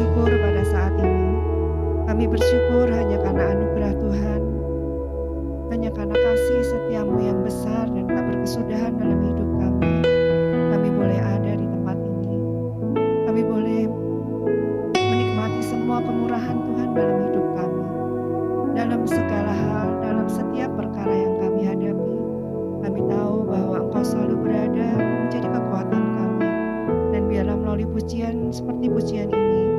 bersyukur pada saat ini. Kami bersyukur hanya karena anugerah Tuhan, hanya karena kasih setiamu yang besar dan tak berkesudahan dalam hidup kami. Kami boleh ada di tempat ini. Kami boleh menikmati semua kemurahan Tuhan dalam hidup kami. Dalam segala hal, dalam setiap perkara yang kami hadapi, kami tahu bahwa Engkau selalu berada menjadi kekuatan kami. Dan biarlah melalui pujian seperti pujian ini,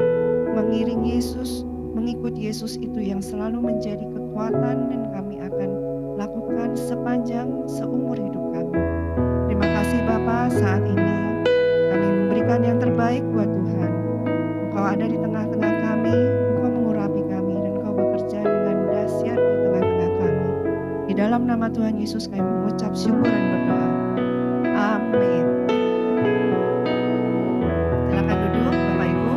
mengiring Yesus, mengikut Yesus itu yang selalu menjadi kekuatan dan kami akan lakukan sepanjang seumur hidup kami. Terima kasih Bapa, saat ini kami memberikan yang terbaik buat Tuhan. Engkau ada di tengah-tengah kami, Engkau mengurapi kami, dan Engkau bekerja dengan dahsyat di tengah-tengah kami. Di dalam nama Tuhan Yesus kami mengucap syukur dan berdoa. Amin. Silakan duduk Bapak Ibu.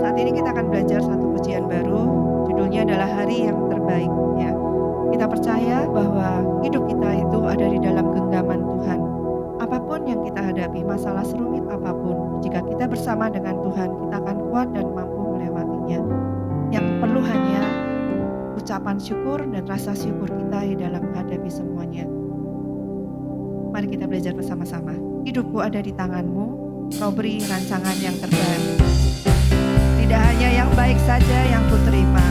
Saat ini kita akan belajar satu pujian baru, judulnya adalah Hari yang Terbaik. Ya, kita percaya bahwa hidup kita itu ada di dalam genggaman Tuhan. Apapun yang kita hadapi, masalah serumit apapun, jika kita bersama dengan Tuhan, kita akan kuat dan mampu melewatinya. Yang perlu hanya ucapan syukur dan rasa syukur kita di dalam menghadapi semuanya. Mari kita belajar bersama-sama. Hidupku ada di tanganmu, Kau beri rancangan yang terbaik. Tidak hanya yang baik saja yang kuterima.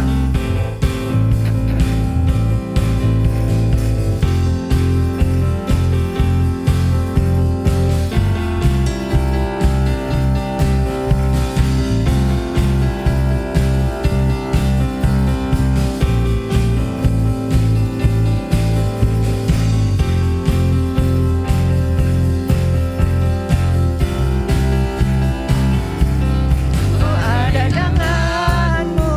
Ku ada denganmu,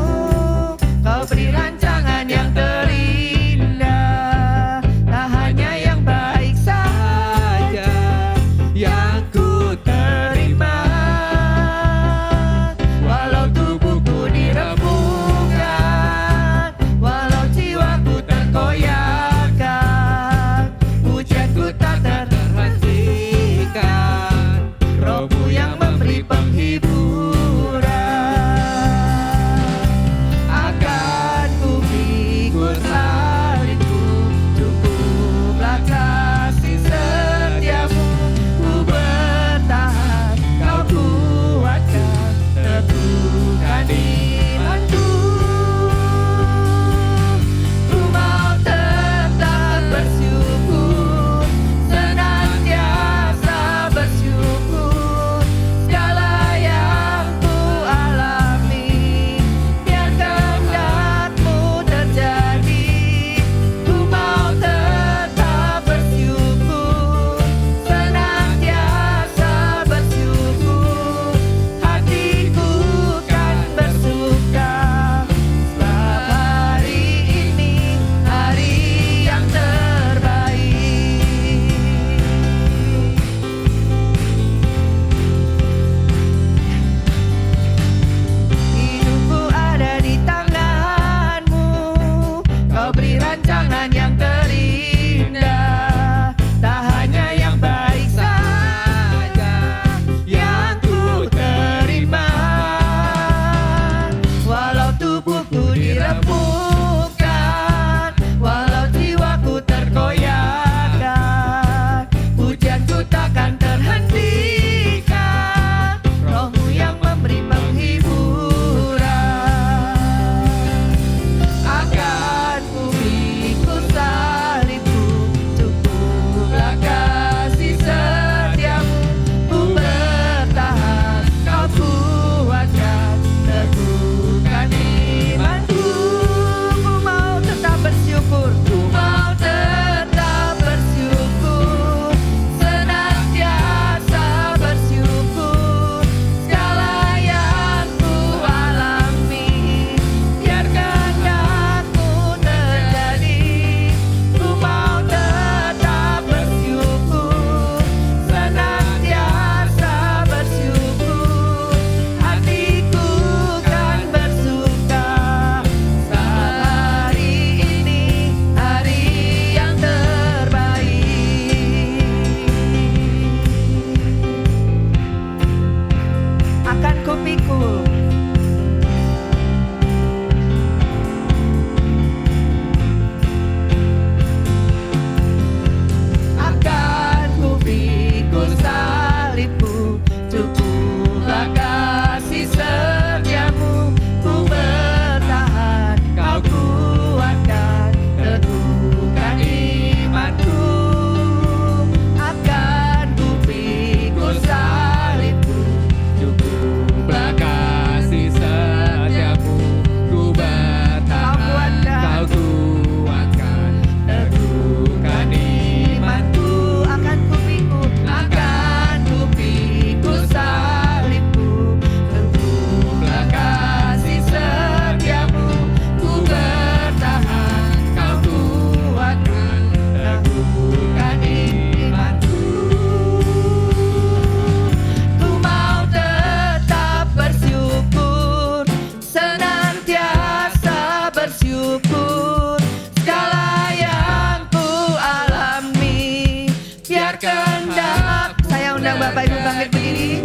undang Bapak Ibu bangkit berdiri.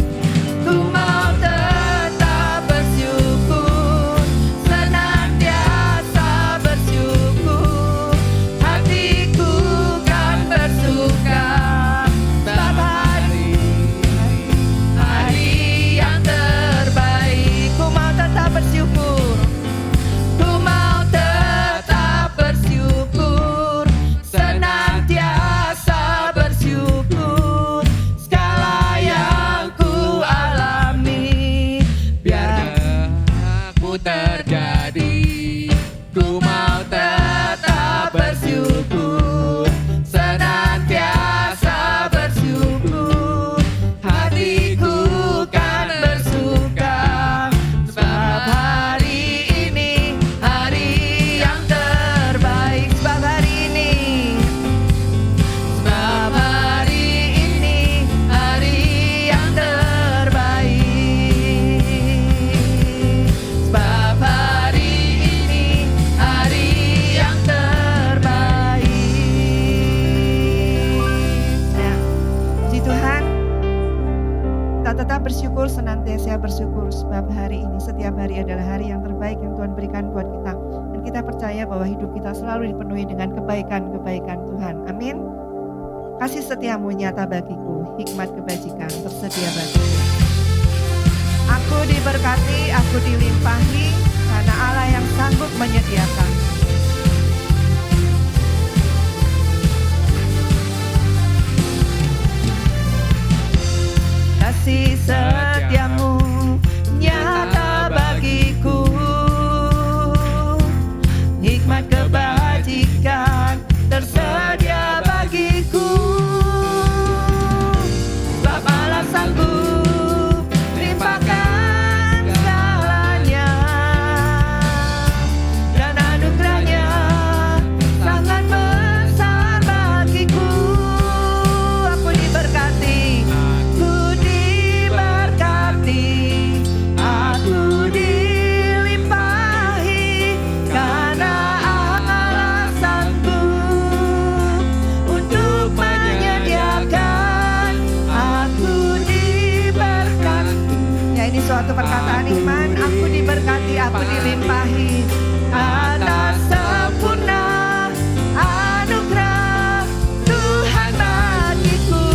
Ku mau tetap bersyukur, senantiasa bersyukur. Hatiku kan bersuka, sebab hari yang terbaik. Ku mau tetap bersyukur, ku mau tetap bersyukur, senantiasa bersyukur. Segala yang ku alami, biar Aku terjadi, ku mau tetap bersyukur, senantiasa bersyukur. Hatiku kan bersuka, sebab hari ini hari yang terbaik. Sebab hari ini, sebab hari ini hari yang terbaik. Sebab hari ini hari yang terbaik. Ya, puji Tuhan, kita tetap bersyukur, senantiasa bersyukur. Sebab hari ini, setiap hari adalah hari yang terbaik yang Tuhan berikan buat kita. Dan kita percaya bahwa hidup kita selalu dipenuhi dengan kebaikan-kebaikan Tuhan. Amin. Kasih setiamu nyata bagiku, hikmat kebajikan tersedia bagiku. Aku diberkati, aku dilimpahi, karena Allah yang sanggup menyediakan. Kasih setiamu nyata bagiku, hikmat kebajikan tersedia bagiku. Sebab Allah sanggup limpahkan segalanya, dan anugerahnya sangat besar bagiku. Aku diberkati, aku diberkati, aku dilimpahi, karena Allah sanggup untuk menyediakan. Aku diberkati. Ya, ini suatu perkataan iman. Aku diberkati, aku dilimpahi atas sempurna anugerah Tuhan bagiku.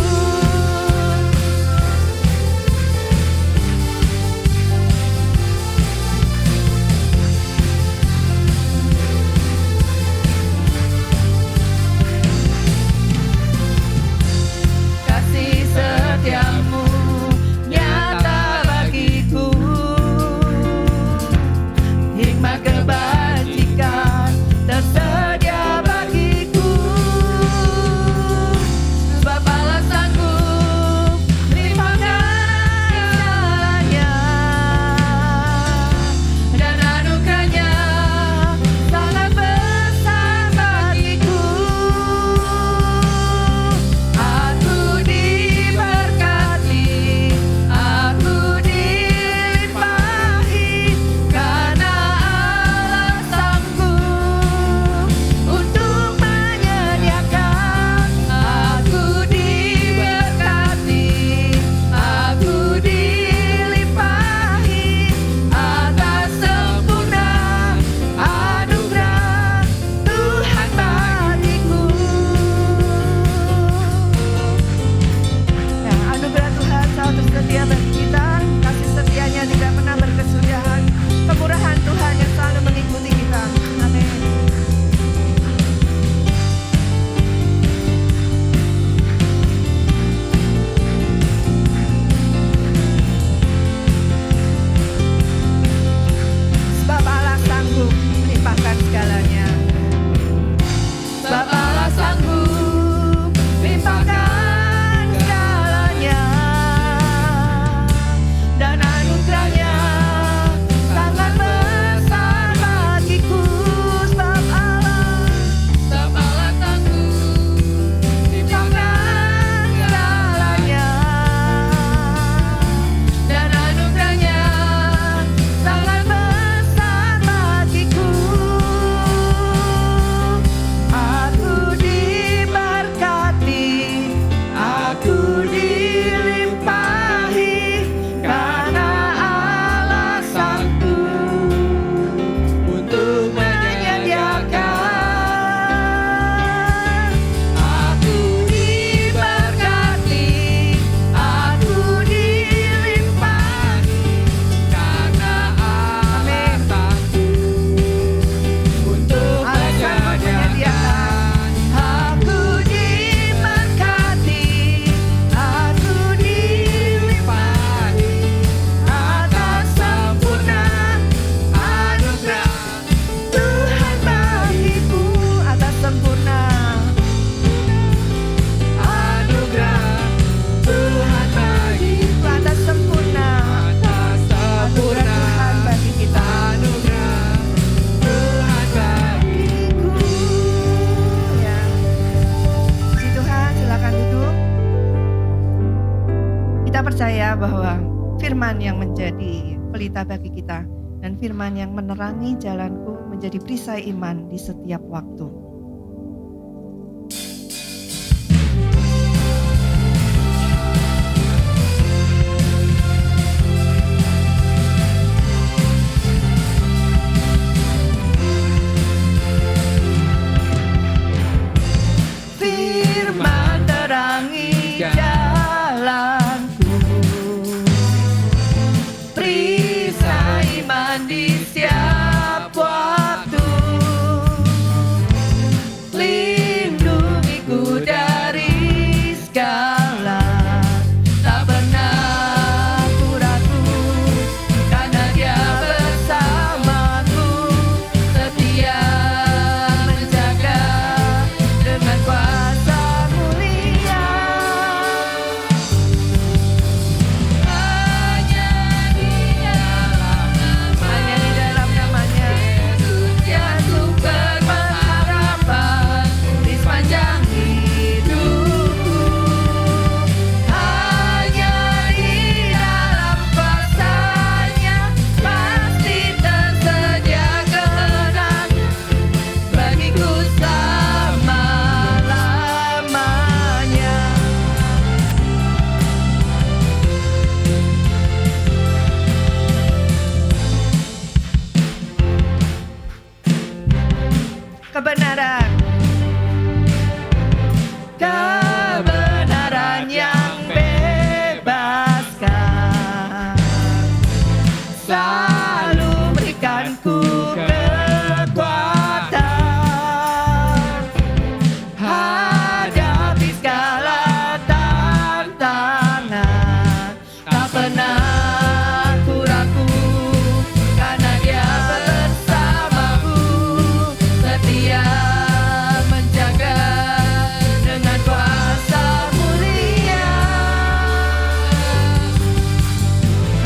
Kasih setiamu nyata bagiku, hikmat kebajikan percaya bahwa firman yang menjadi pelita bagi kita dan firman yang menerangi jalanku menjadi perisai iman di setiap waktu. Firman terangi jalanku, perisai iman di setiap waktu, lindungiku dari segala, tak pernah ku ragu, karena Dia bersamaku, setia menjaga dengan kuasa mulia. Hanya di dalam namanya Yesus sumber pengharapan di sepanjang hidupku. Hanya di dalam kuasa-Nya pasti tersedia kemenangan bagiku selama-lamanya. Kebenaran yang bebaskan, selalu berikanku kekuatan, hadapi segala tantangan, tak pernah ku ragu, karena Dia bersamaku, setia menjaga dengan kuasa mulia.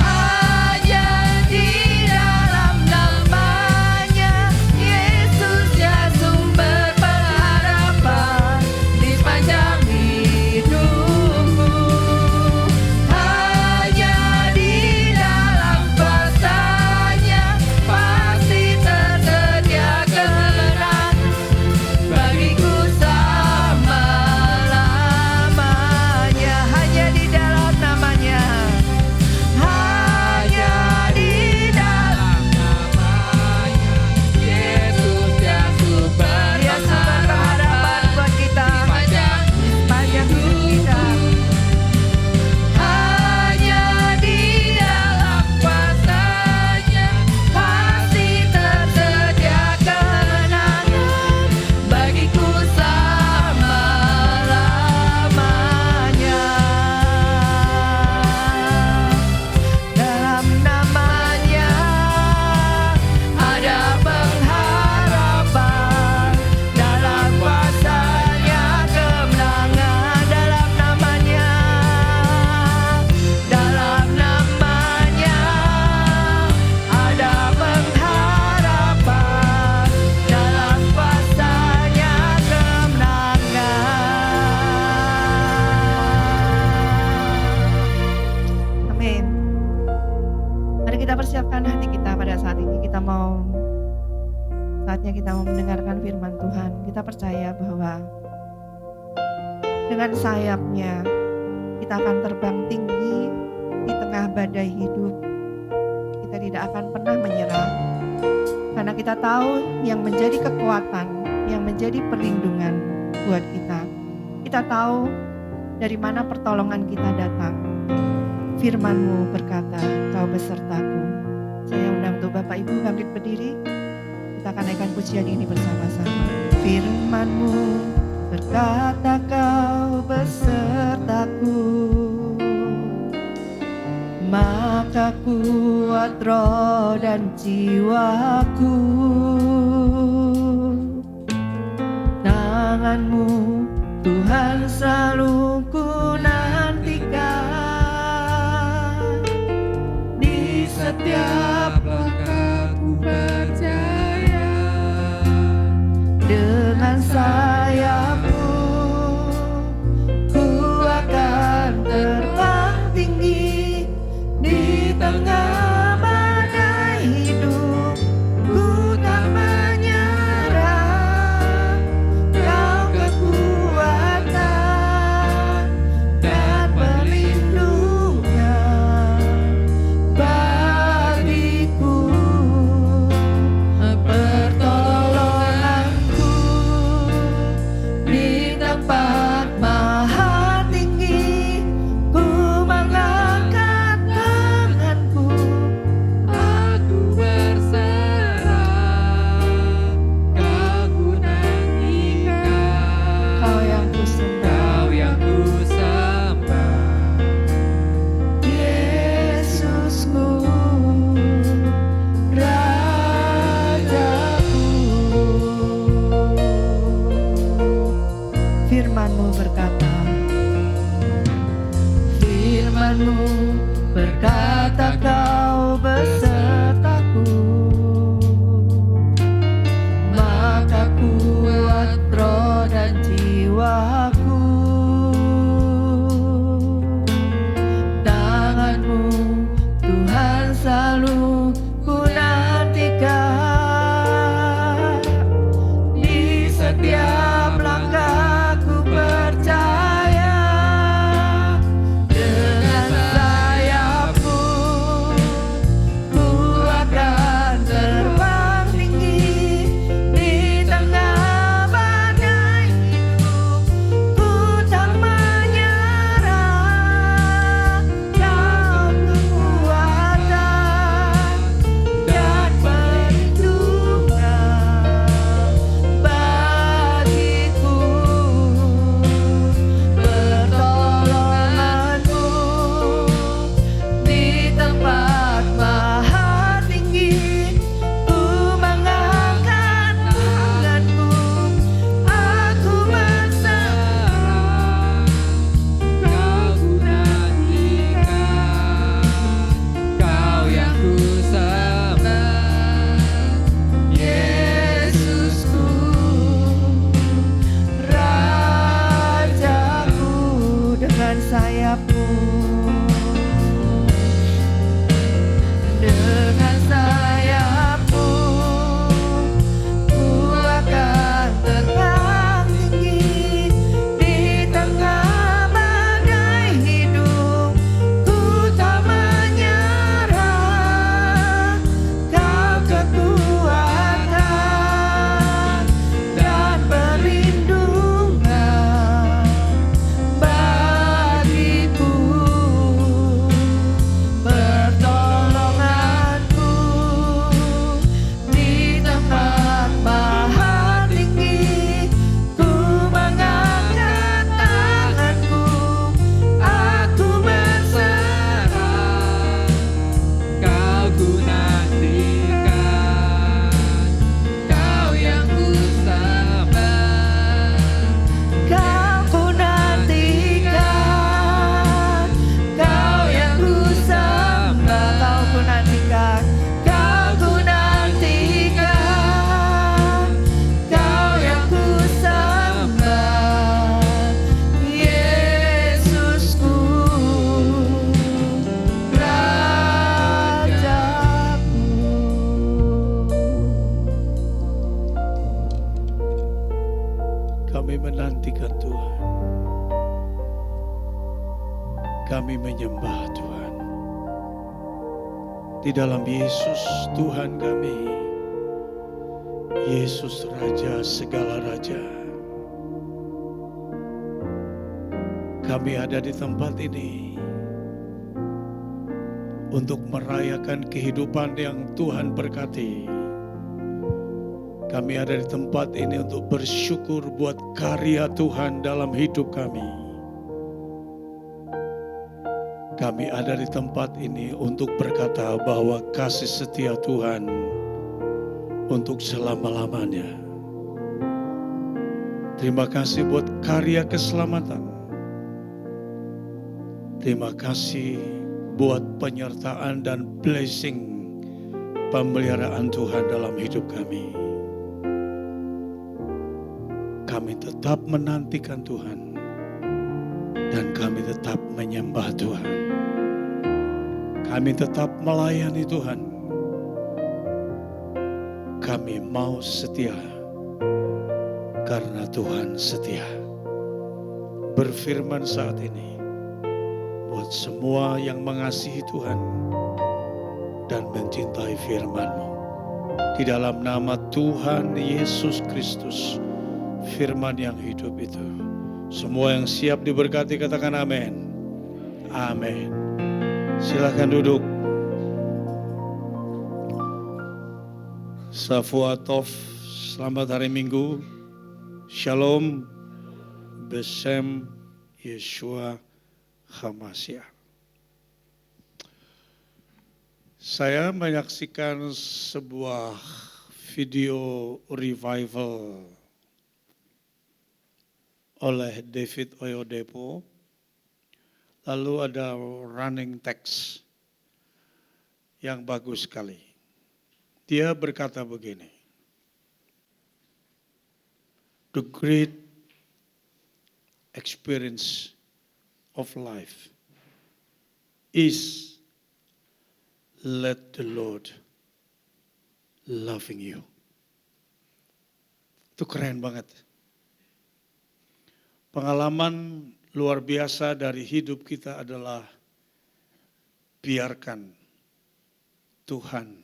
Hanya di dalam namanya Yesus ya sumber pengharapan di sepanjang hidupku. Hanya di dalam kuasa-Nya pasti tersedia kemenangan bagiku selama-lamanya. Hanya di dalam namanya, hanya di dalam namanya Yesus ya sumber pengharapan buat kita sepanjang hidup kita. Hanya di dalam kuasa-Nya pasti tersedia kemenangan bagiku selama-lamanya. Dalam namanya ada pengharapan, dalam kuasa-Nya kemenangan. Dalam namanya ada pengharapan, dalam kuasa-Nya kemenangan. Amin. Mari kita persiapkan hati kita pada saat ini. Saatnya kita mau mendengarkan firman Tuhan. Kita percaya bahwa dengan sayap-Nya kita akan terbang tinggi di tengah badai hidup. Kita tidak akan pernah menyerah, karena kita tahu yang menjadi kekuatan, yang menjadi perlindungan buat kita. Kita tahu dari mana pertolongan kita datang. Firman-Mu berkata, Kau besertaku. Saya undang untuk Bapak Ibu bangkit berdiri. Kita akan naikkan pujian ini bersama-sama. Firman-Mu berkata, Kau besertaku, maka kuat roh dan jiwaku. Tangan-Mu Tuhan selalu ku nantikan, di setiap langkahku percaya, dengan sayap-Mu ku akan terbang tinggi Firman-Mu berkata, Firman-Mu berkata kau besertaku, maka kuat roh dan jiwaku. Tangan-Mu Tuhan selalu ku nantikan, di setiap langkahku percaya. Dengan sayap-Mu ku akan terbang tinggi, di tengah badai hidup ku tak menyerah. Kau kekuatan dan perlindungan bagiku, pertolongan-Mu di tempat maha tinggi. Ku mengangkat tanganku, aku berserah. Kau ku nantikan, Kau yang ku sembah, Yesusku, Rajaku. Dengan sayap-Mu, dengan sayap-Mu ku akan terbang tinggi, di tengah badai hidup ku tak menyerah. Kau kekuatan dan perlindungan bagiku, pertolonganku di tempat maha tinggi. Ku mengangkat tanganku, aku berserah. Kau ku nantikan, Kau yang ku sembah, Kau ku nantikan, Kau yang ku sembah. Kau ku nantikan, Kau ku nantikan, Kau yang ku sembah. Yesusku, Rajaku. Kami menantikan Tuhan. Kami menyembah Tuhan. Di dalam Yesus Tuhan kami. Yesus Raja segala raja. Kami ada di tempat ini untuk merayakan kehidupan yang Tuhan berkati. Kami ada di tempat ini untuk bersyukur buat karya Tuhan dalam hidup kami. Kami ada di tempat ini untuk berkata bahwa kasih setia Tuhan untuk selama-lamanya. Terima kasih buat karya keselamatan. Terima kasih buat penyertaan dan blessing pemeliharaan Tuhan dalam hidup kami. Kami tetap menantikan Tuhan dan kami tetap menyembah Tuhan. Kami tetap melayani Tuhan. Kami mau setia karena Tuhan setia. Berfirman saat ini buat semua yang mengasihi Tuhan dan mencintai firman-Mu. Di dalam nama Tuhan Yesus Kristus, firman yang hidup itu. Semua yang siap diberkati katakan amin. Amin. Silakan duduk. Shavuot, selamat hari Minggu. Shalom, Besem Yeshua HaMashiach. Saya menyaksikan sebuah video revival oleh David Oyedepo. Lalu ada running text yang bagus sekali. Dia berkata begini, the great experience of life is let the Lord loving you. Itu keren banget. Pengalaman luar biasa dari hidup kita adalah biarkan Tuhan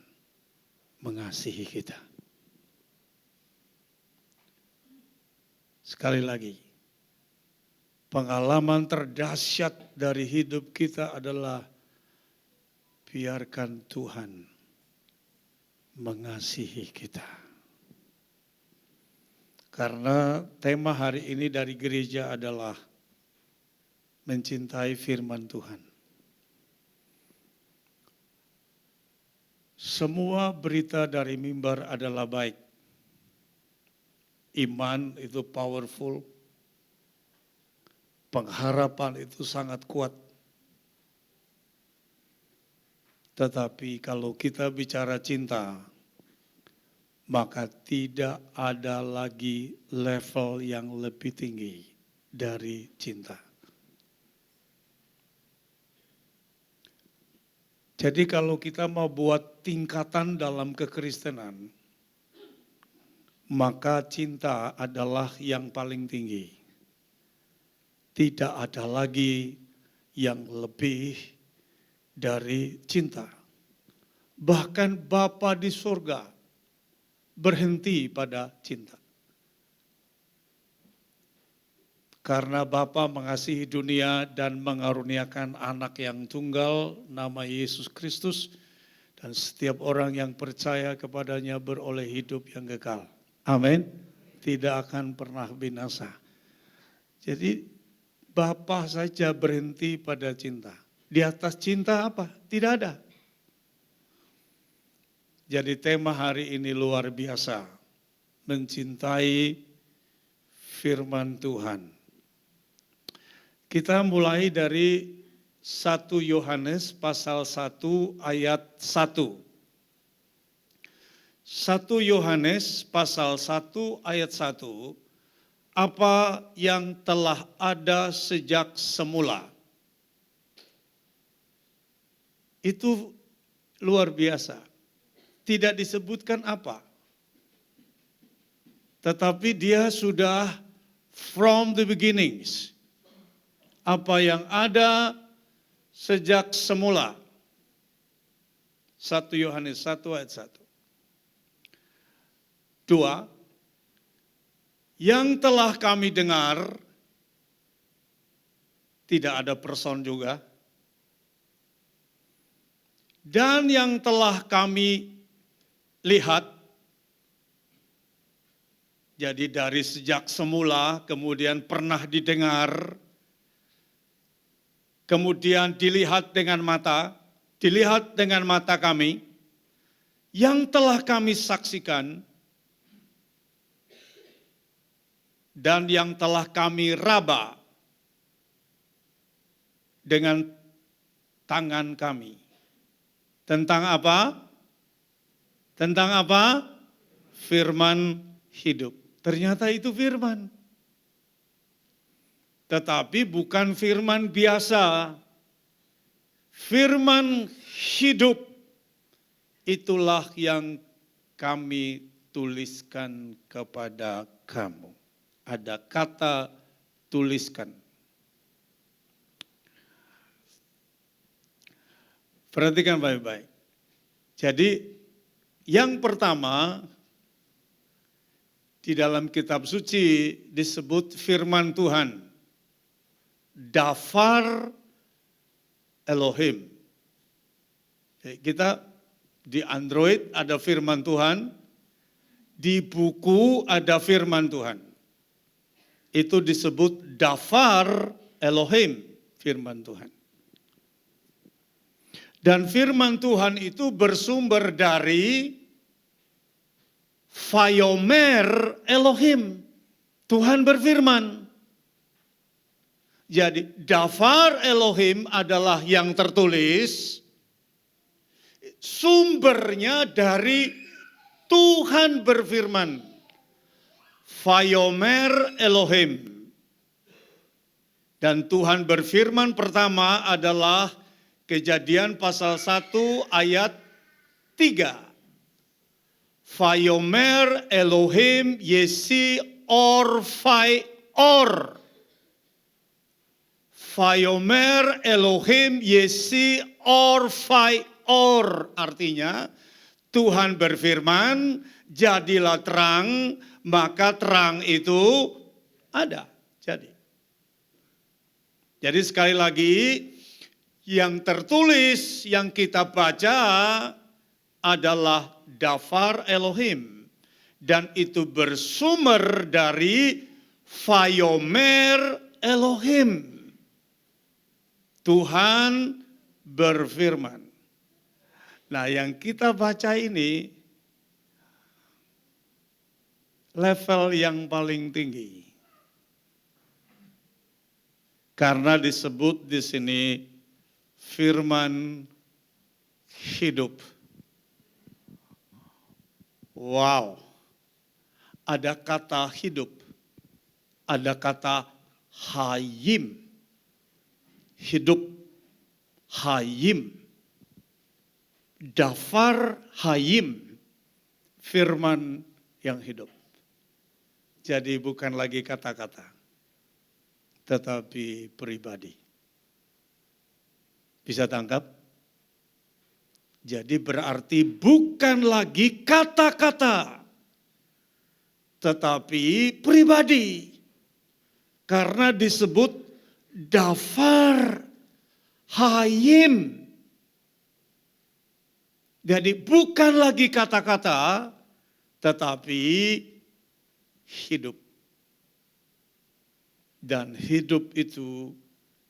mengasihi kita. Sekali lagi, pengalaman terdahsyat dari hidup kita adalah biarkan Tuhan mengasihi kita. Karena tema hari ini dari gereja adalah mencintai firman Tuhan. Semua berita dari mimbar adalah baik. Iman itu powerful. Pengharapan itu sangat kuat. Tetapi kalau kita bicara cinta, maka tidak ada lagi level yang lebih tinggi dari cinta. Jadi kalau kita mau buat tingkatan dalam kekristenan, maka cinta adalah yang paling tinggi. Tidak ada lagi yang lebih dari cinta. Bahkan Bapa di surga berhenti pada cinta. Karena Bapa mengasihi dunia dan mengaruniakan anak yang tunggal, nama Yesus Kristus, dan setiap orang yang percaya kepadanya beroleh hidup yang kekal. Amin. Tidak akan pernah binasa. Jadi Bapa saja berhenti pada cinta. Di atas cinta apa? Tidak ada. Jadi tema hari ini luar biasa. Mencintai firman Tuhan. Kita mulai dari 1 Yohanes pasal 1 ayat 1. 1 Yohanes pasal 1 ayat 1. Apa yang telah ada sejak semula. Itu luar biasa. Tidak disebutkan apa. Tetapi dia sudah from the beginnings. Apa yang ada sejak semula. 1 Yohanes 1 ayat 1. 2. Yang telah kami dengar, tidak ada person juga. Dan yang telah kami lihat, jadi dari sejak semula, kemudian pernah didengar, kemudian dilihat dengan mata kami, yang telah kami saksikan, dan yang telah kami raba dengan tangan kami. Tentang apa? Tentang apa? Firman hidup. Ternyata itu firman. Tetapi bukan firman biasa. Firman hidup. Itulah yang kami tuliskan kepada kamu. Ada kata tuliskan. Perhatikan baik-baik. Jadi yang pertama, di dalam kitab suci disebut firman Tuhan. Dafar Elohim. Kita di Android ada firman Tuhan, di buku ada firman Tuhan. Itu disebut Dafar Elohim, firman Tuhan. Dan firman Tuhan itu bersumber dari Vayomer Elohim. Tuhan berfirman. Jadi Davar Elohim adalah yang tertulis, sumbernya dari Tuhan berfirman. Vayomer Elohim. Dan Tuhan berfirman pertama adalah Kejadian pasal 1 ayat 3. Vayomer Elohim Yesi Or Vai Or. Vayomer Elohim Yesi Or Vai Or. Artinya Tuhan berfirman, jadilah terang, maka terang itu ada. Jadi sekali lagi, yang tertulis, yang kita baca adalah Davar Elohim. Dan itu bersumber dari Vayomer Elohim. Tuhan berfirman. Nah, yang kita baca ini level yang paling tinggi. Karena disebut di sini firman hidup. Wow. Ada kata hidup. Ada kata hayim. Hidup hayim. Davar hayim. Firman yang hidup. Jadi bukan lagi kata-kata, tetapi pribadi. Bisa tangkap? Jadi berarti bukan lagi kata-kata, tetapi pribadi. Karena disebut Davar hayim. Jadi bukan lagi kata-kata, tetapi hidup. Dan hidup itu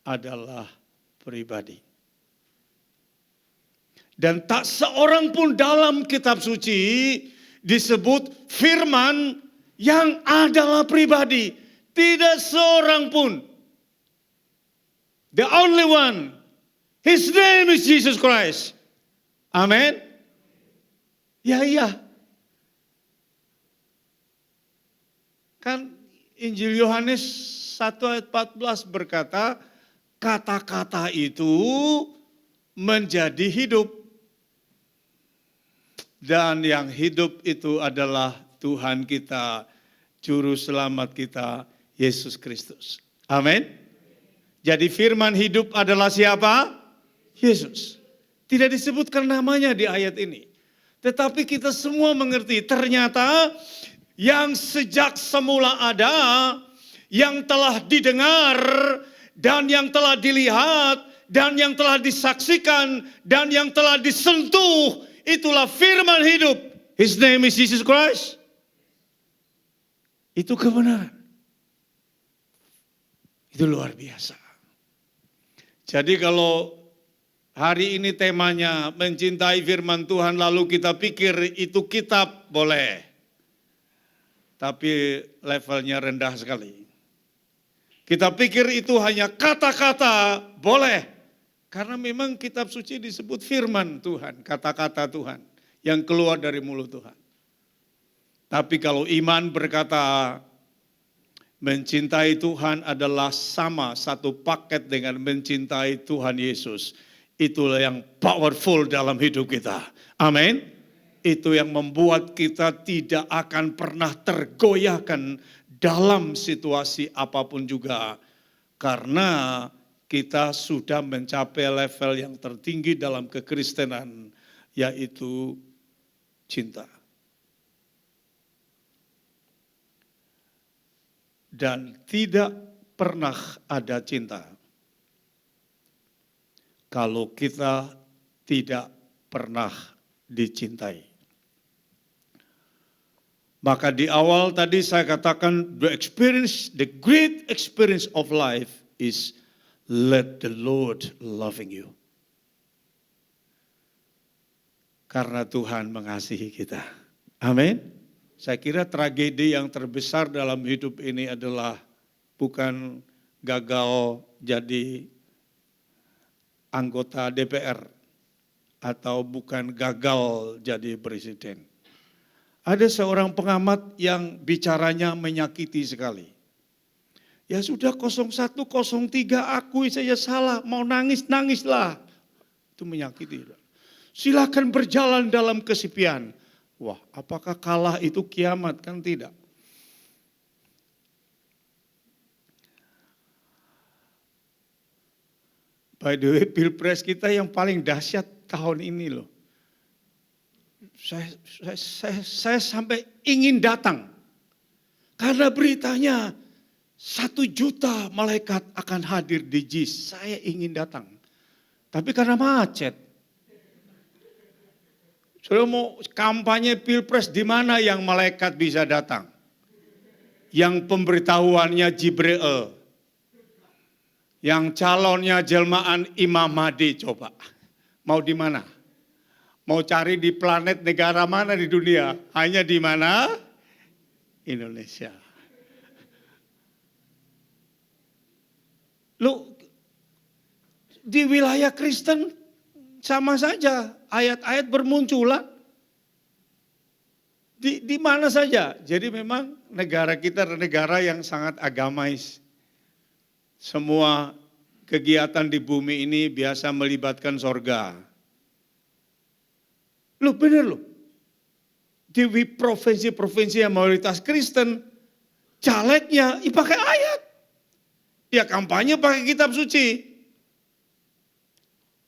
adalah pribadi. Dan tak seorang pun dalam kitab suci disebut firman yang adalah pribadi. Tidak seorang pun. The only one. His name is Jesus Christ. Amin. Ya, iya. Kan Injil Yohanes 1 ayat 14 berkata, kata-kata itu menjadi hidup. Dan yang hidup itu adalah Tuhan kita, Juru Selamat kita, Yesus Kristus. Amin. Jadi firman hidup adalah siapa? Yesus. Tidak disebutkan namanya di ayat ini. Tetapi kita semua mengerti ternyata yang sejak semula ada, yang telah didengar, dan yang telah dilihat, dan yang telah disaksikan, dan yang telah disentuh, itulah firman hidup. His name is Jesus Christ. Itu kebenaran. Itu luar biasa. Jadi kalau hari ini temanya mencintai firman Tuhan, lalu kita pikir itu kitab, boleh. Tapi levelnya rendah sekali. Kita pikir itu hanya kata-kata, boleh. Karena memang kitab suci disebut firman Tuhan, kata-kata Tuhan yang keluar dari mulut Tuhan. Tapi kalau iman berkata mencintai Tuhan adalah sama satu paket dengan mencintai Tuhan Yesus. Itulah yang powerful dalam hidup kita. Amin. Itu yang membuat kita tidak akan pernah tergoyahkan dalam situasi apapun juga. Karena kita sudah mencapai level yang tertinggi dalam kekristenan, yaitu cinta. Dan tidak pernah ada cinta kalau kita tidak pernah dicintai. Maka di awal tadi saya katakan the great experience of life is let the Lord loving you. Karena Tuhan mengasihi kita. Amin. Saya kira tragedi yang terbesar dalam hidup ini adalah bukan gagal jadi anggota DPR atau bukan gagal jadi presiden. Ada seorang pengamat yang bicaranya menyakiti sekali. Ya sudah 01, 03 akui saja salah, mau nangis, nangislah. Itu menyakiti. Silakan berjalan dalam kesepian. Wah, apakah kalah itu kiamat? Kan tidak. By the way, pilpres kita yang paling dahsyat tahun ini loh. Saya sampai ingin datang. Karena beritanya 1 juta malaikat akan hadir di JIS. Saya ingin datang. Tapi karena macet. Saya mau kampanye pilpres di mana yang malaikat bisa datang? Yang pemberitahuannya Jibril. Yang calonnya jelmaan Imam Mahdi, coba. Mau di mana? Mau cari di planet negara mana di dunia? Hanya di mana? Indonesia. Lu di wilayah Kristen sama saja ayat-ayat bermunculan. Di mana saja. Jadi memang negara kita adalah negara yang sangat agamais. Semua kegiatan di bumi ini biasa melibatkan sorga. Loh benar loh. Di provinsi-provinsi yang mayoritas Kristen, calegnya pakai ayat. Ya kampanye pakai kitab suci.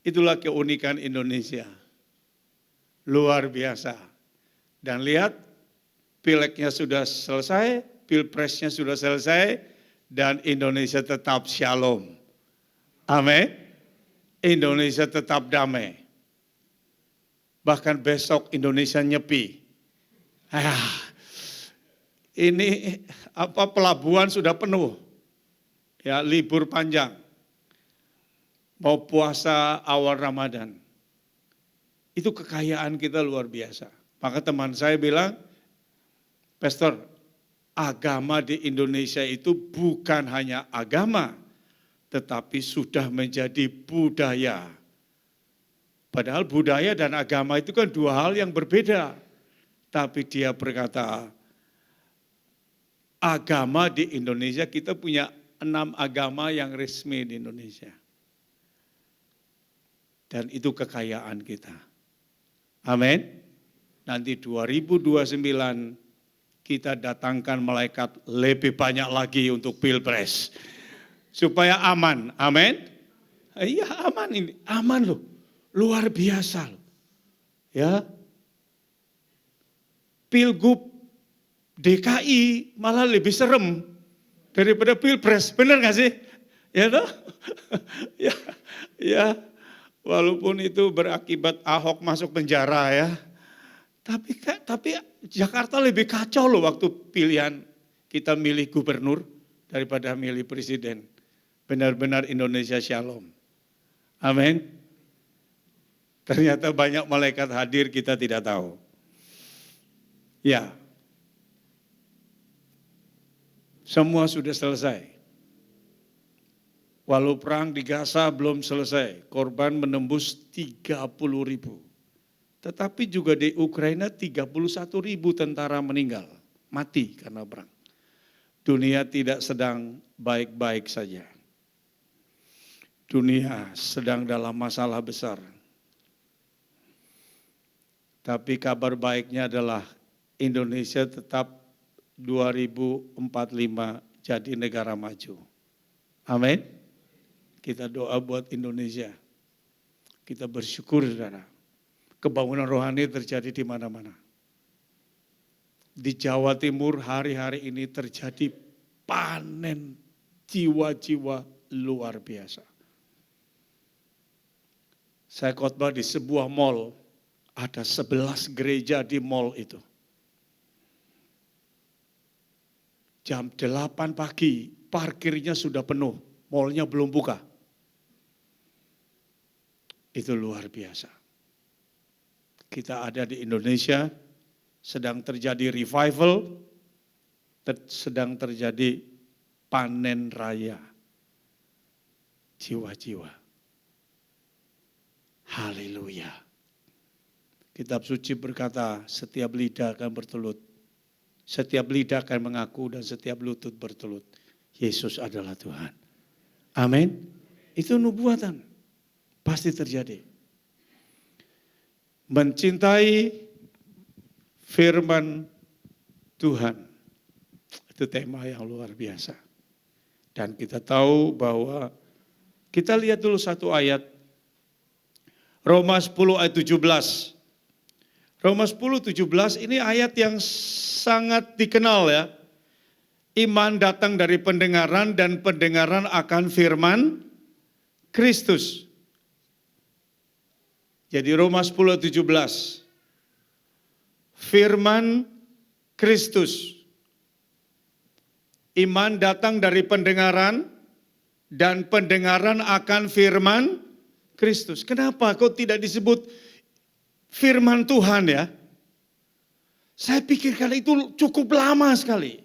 Itulah keunikan Indonesia. Luar biasa. Dan lihat, pileknya sudah selesai, pilpresnya sudah selesai, dan Indonesia tetap shalom. Amin. Indonesia tetap damai. Bahkan besok Indonesia nyepi. Ini pelabuhan sudah penuh. Ya, libur panjang. Mau puasa awal Ramadan. Itu kekayaan kita luar biasa. Maka teman saya bilang, Pastor, agama di Indonesia itu bukan hanya agama, tetapi sudah menjadi budaya. Padahal budaya dan agama itu kan dua hal yang berbeda. Tapi dia berkata, agama di Indonesia, kita punya 6 agama yang resmi di Indonesia. Dan itu kekayaan kita. Amin. Nanti 2029 kita datangkan malaikat lebih banyak lagi untuk pilpres. Supaya aman. Amin. Iya aman ini. Aman loh. Luar biasa loh. Ya. Pilgub DKI malah lebih serem daripada pilpres. Benar gak sih? Ya toh? ya. Walaupun itu berakibat Ahok masuk penjara ya. Tapi Jakarta lebih kacau loh waktu pilihan kita milih gubernur daripada milih presiden. Benar-benar Indonesia shalom. Amin. Ternyata banyak malaikat hadir kita tidak tahu. Ya. Semua sudah selesai. Walau perang di Gaza belum selesai, korban menembus 30.000. Tetapi juga di Ukraina 31.000 tentara meninggal, mati karena perang. Dunia tidak sedang baik-baik saja. Dunia sedang dalam masalah besar. Tapi kabar baiknya adalah Indonesia tetap 2045 jadi negara maju. Amin. Kita doa buat Indonesia. Kita bersyukur saudara. Kebangunan rohani terjadi di mana-mana. Di Jawa Timur hari-hari ini terjadi panen jiwa-jiwa luar biasa. Saya khotbah di sebuah mall, ada 11 gereja di mall itu. Jam 8 pagi, parkirnya sudah penuh, mallnya belum buka. Itu luar biasa. Kita ada di Indonesia, sedang terjadi revival, sedang terjadi panen raya. jiwa-jiwa. Haleluya. Kitab suci berkata, setiap lidah akan bertelut, setiap lidah akan mengaku dan setiap lutut bertelut. Yesus adalah Tuhan. Amin. Itu nubuatan. Pasti terjadi. Mencintai firman Tuhan. Itu tema yang luar biasa. Dan kita tahu bahwa, kita lihat dulu satu ayat. Roma 10 ayat 17. Roma 10:17 ini ayat yang sangat dikenal ya. Iman datang dari pendengaran dan pendengaran akan firman Kristus. Jadi Roma 10:17. Firman Kristus. Iman datang dari pendengaran dan pendengaran akan firman Kristus. Kenapa kok tidak disebut firman Tuhan ya? Saya pikirkan itu cukup lama sekali.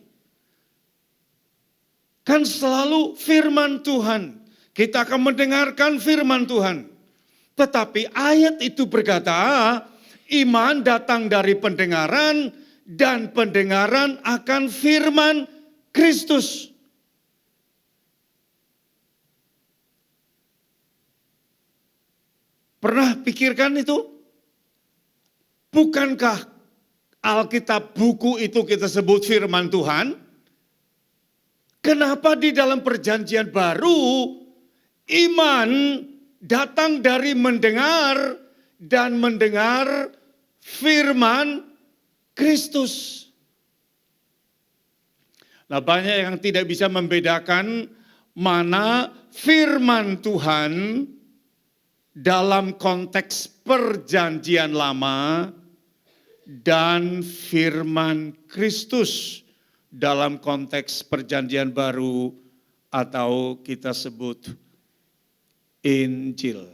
Kan selalu firman Tuhan. Kita akan mendengarkan firman Tuhan. Tetapi ayat itu berkata, iman datang dari pendengaran dan pendengaran akan firman Kristus. Pernah pikirkan itu? Bukankah Alkitab buku itu kita sebut firman Tuhan? Kenapa di dalam perjanjian baru iman datang dari mendengar dan mendengar firman Kristus? Nah, banyak yang tidak bisa membedakan mana firman Tuhan dalam konteks perjanjian lama dan firman Kristus dalam konteks perjanjian baru atau kita sebut Injil.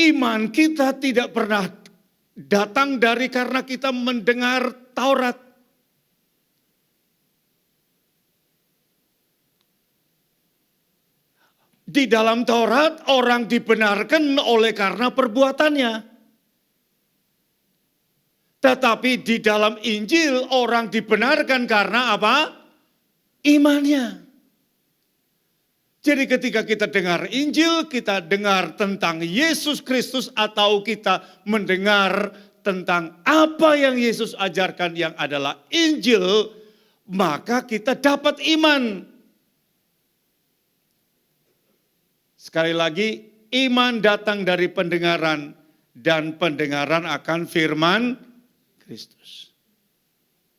Iman kita tidak pernah datang dari karena kita mendengar Taurat. Di dalam Taurat orang dibenarkan oleh karena perbuatannya. Tetapi di dalam Injil orang dibenarkan karena apa? Imannya. Jadi ketika kita dengar Injil, kita dengar tentang Yesus Kristus atau kita mendengar tentang apa yang Yesus ajarkan yang adalah Injil, maka kita dapat iman. Sekali lagi, iman datang dari pendengaran dan pendengaran akan firman Kristus.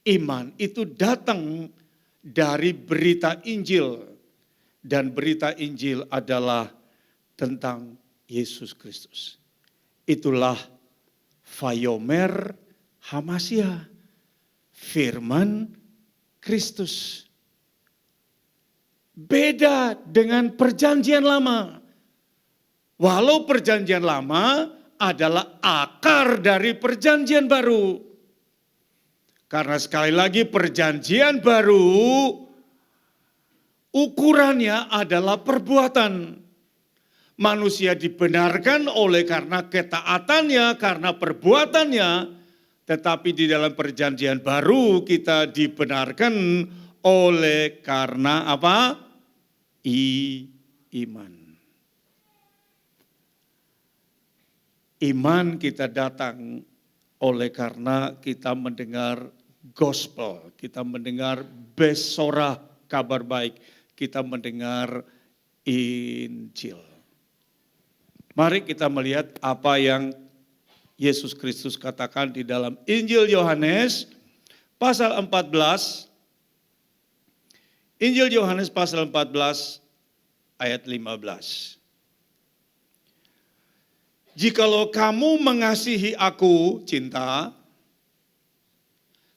Iman itu datang dari berita Injil. Dan berita Injil adalah tentang Yesus Kristus. Itulah Vayomer Hamasia, firman Kristus. Beda dengan perjanjian lama. Walau perjanjian lama adalah akar dari perjanjian baru. Karena sekali lagi perjanjian baru ukurannya adalah perbuatan. Manusia dibenarkan oleh karena ketaatannya, karena perbuatannya. Tetapi di dalam perjanjian baru kita dibenarkan oleh karena apa? Iman. Iman kita datang oleh karena kita mendengar gospel, kita mendengar besorah kabar baik, kita mendengar Injil. Mari kita melihat apa yang Yesus Kristus katakan di dalam Injil Yohanes pasal 14. Injil Yohanes pasal 14 ayat 15. Jikalau kamu mengasihi aku, cinta,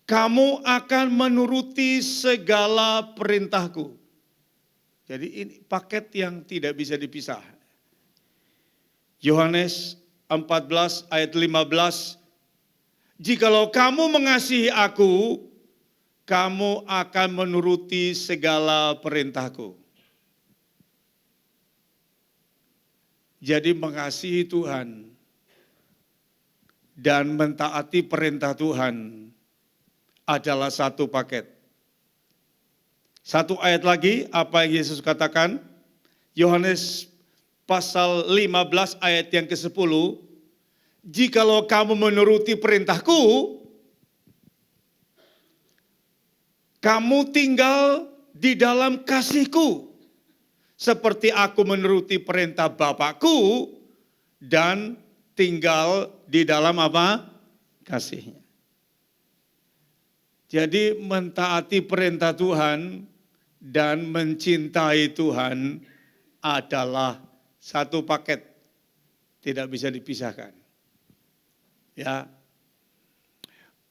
kamu akan menuruti segala perintahku. Jadi ini paket yang tidak bisa dipisah. Yohanes 14 ayat 15. Jikalau kamu mengasihi aku, kamu akan menuruti segala perintahku. Jadi mengasihi Tuhan dan mentaati perintah Tuhan adalah satu paket. Satu ayat lagi, apa yang Yesus katakan? Yohanes pasal 15 ayat yang ke-10. Jikalau kamu menuruti perintahku, kamu tinggal di dalam kasihku. Seperti aku menuruti perintah Bapakku dan tinggal di dalam apa? Kasihnya. Jadi mentaati perintah Tuhan dan mencintai Tuhan adalah satu paket. Tidak bisa dipisahkan. Ya.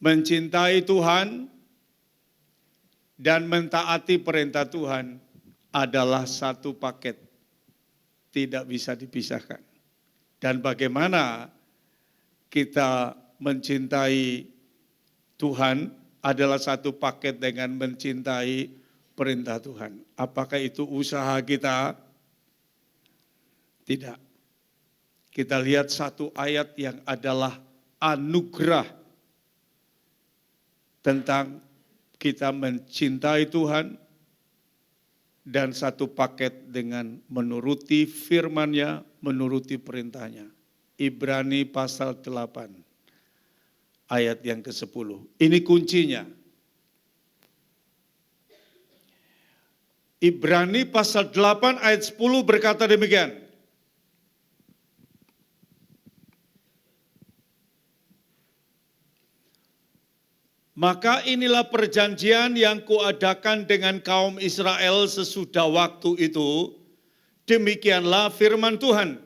Mencintai Tuhan dan mentaati perintah Tuhan adalah satu paket, tidak bisa dipisahkan. Dan bagaimana kita mencintai Tuhan adalah satu paket dengan mencintai perintah Tuhan. Apakah itu usaha kita? Tidak. Kita lihat satu ayat yang adalah anugerah tentang kita mencintai Tuhan, dan satu paket dengan menuruti firman-Nya, menuruti perintahnya. Ibrani pasal 8 ayat yang ke-10. Ini kuncinya. Ibrani pasal 8 ayat 10 berkata demikian. Maka inilah perjanjian yang kuadakan dengan kaum Israel sesudah waktu itu. Demikianlah firman Tuhan.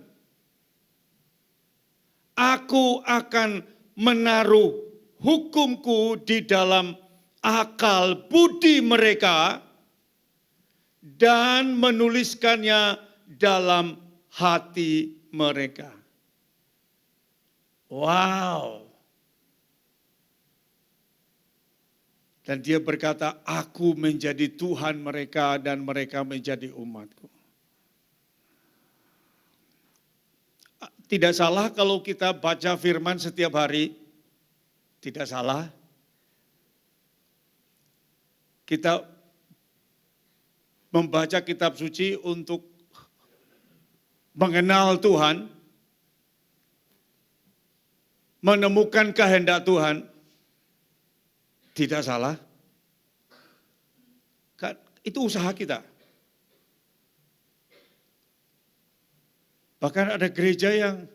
Aku akan menaruh hukumku di dalam akal budi mereka dan menuliskannya dalam hati mereka. Wow. Dan dia berkata, aku menjadi Tuhan mereka dan mereka menjadi umatku. Tidak salah kalau kita baca firman setiap hari. Tidak salah. Kita membaca kitab suci untuk mengenal Tuhan. Menemukan kehendak Tuhan. Tidak salah. Itu usaha kita. Bahkan ada gereja yang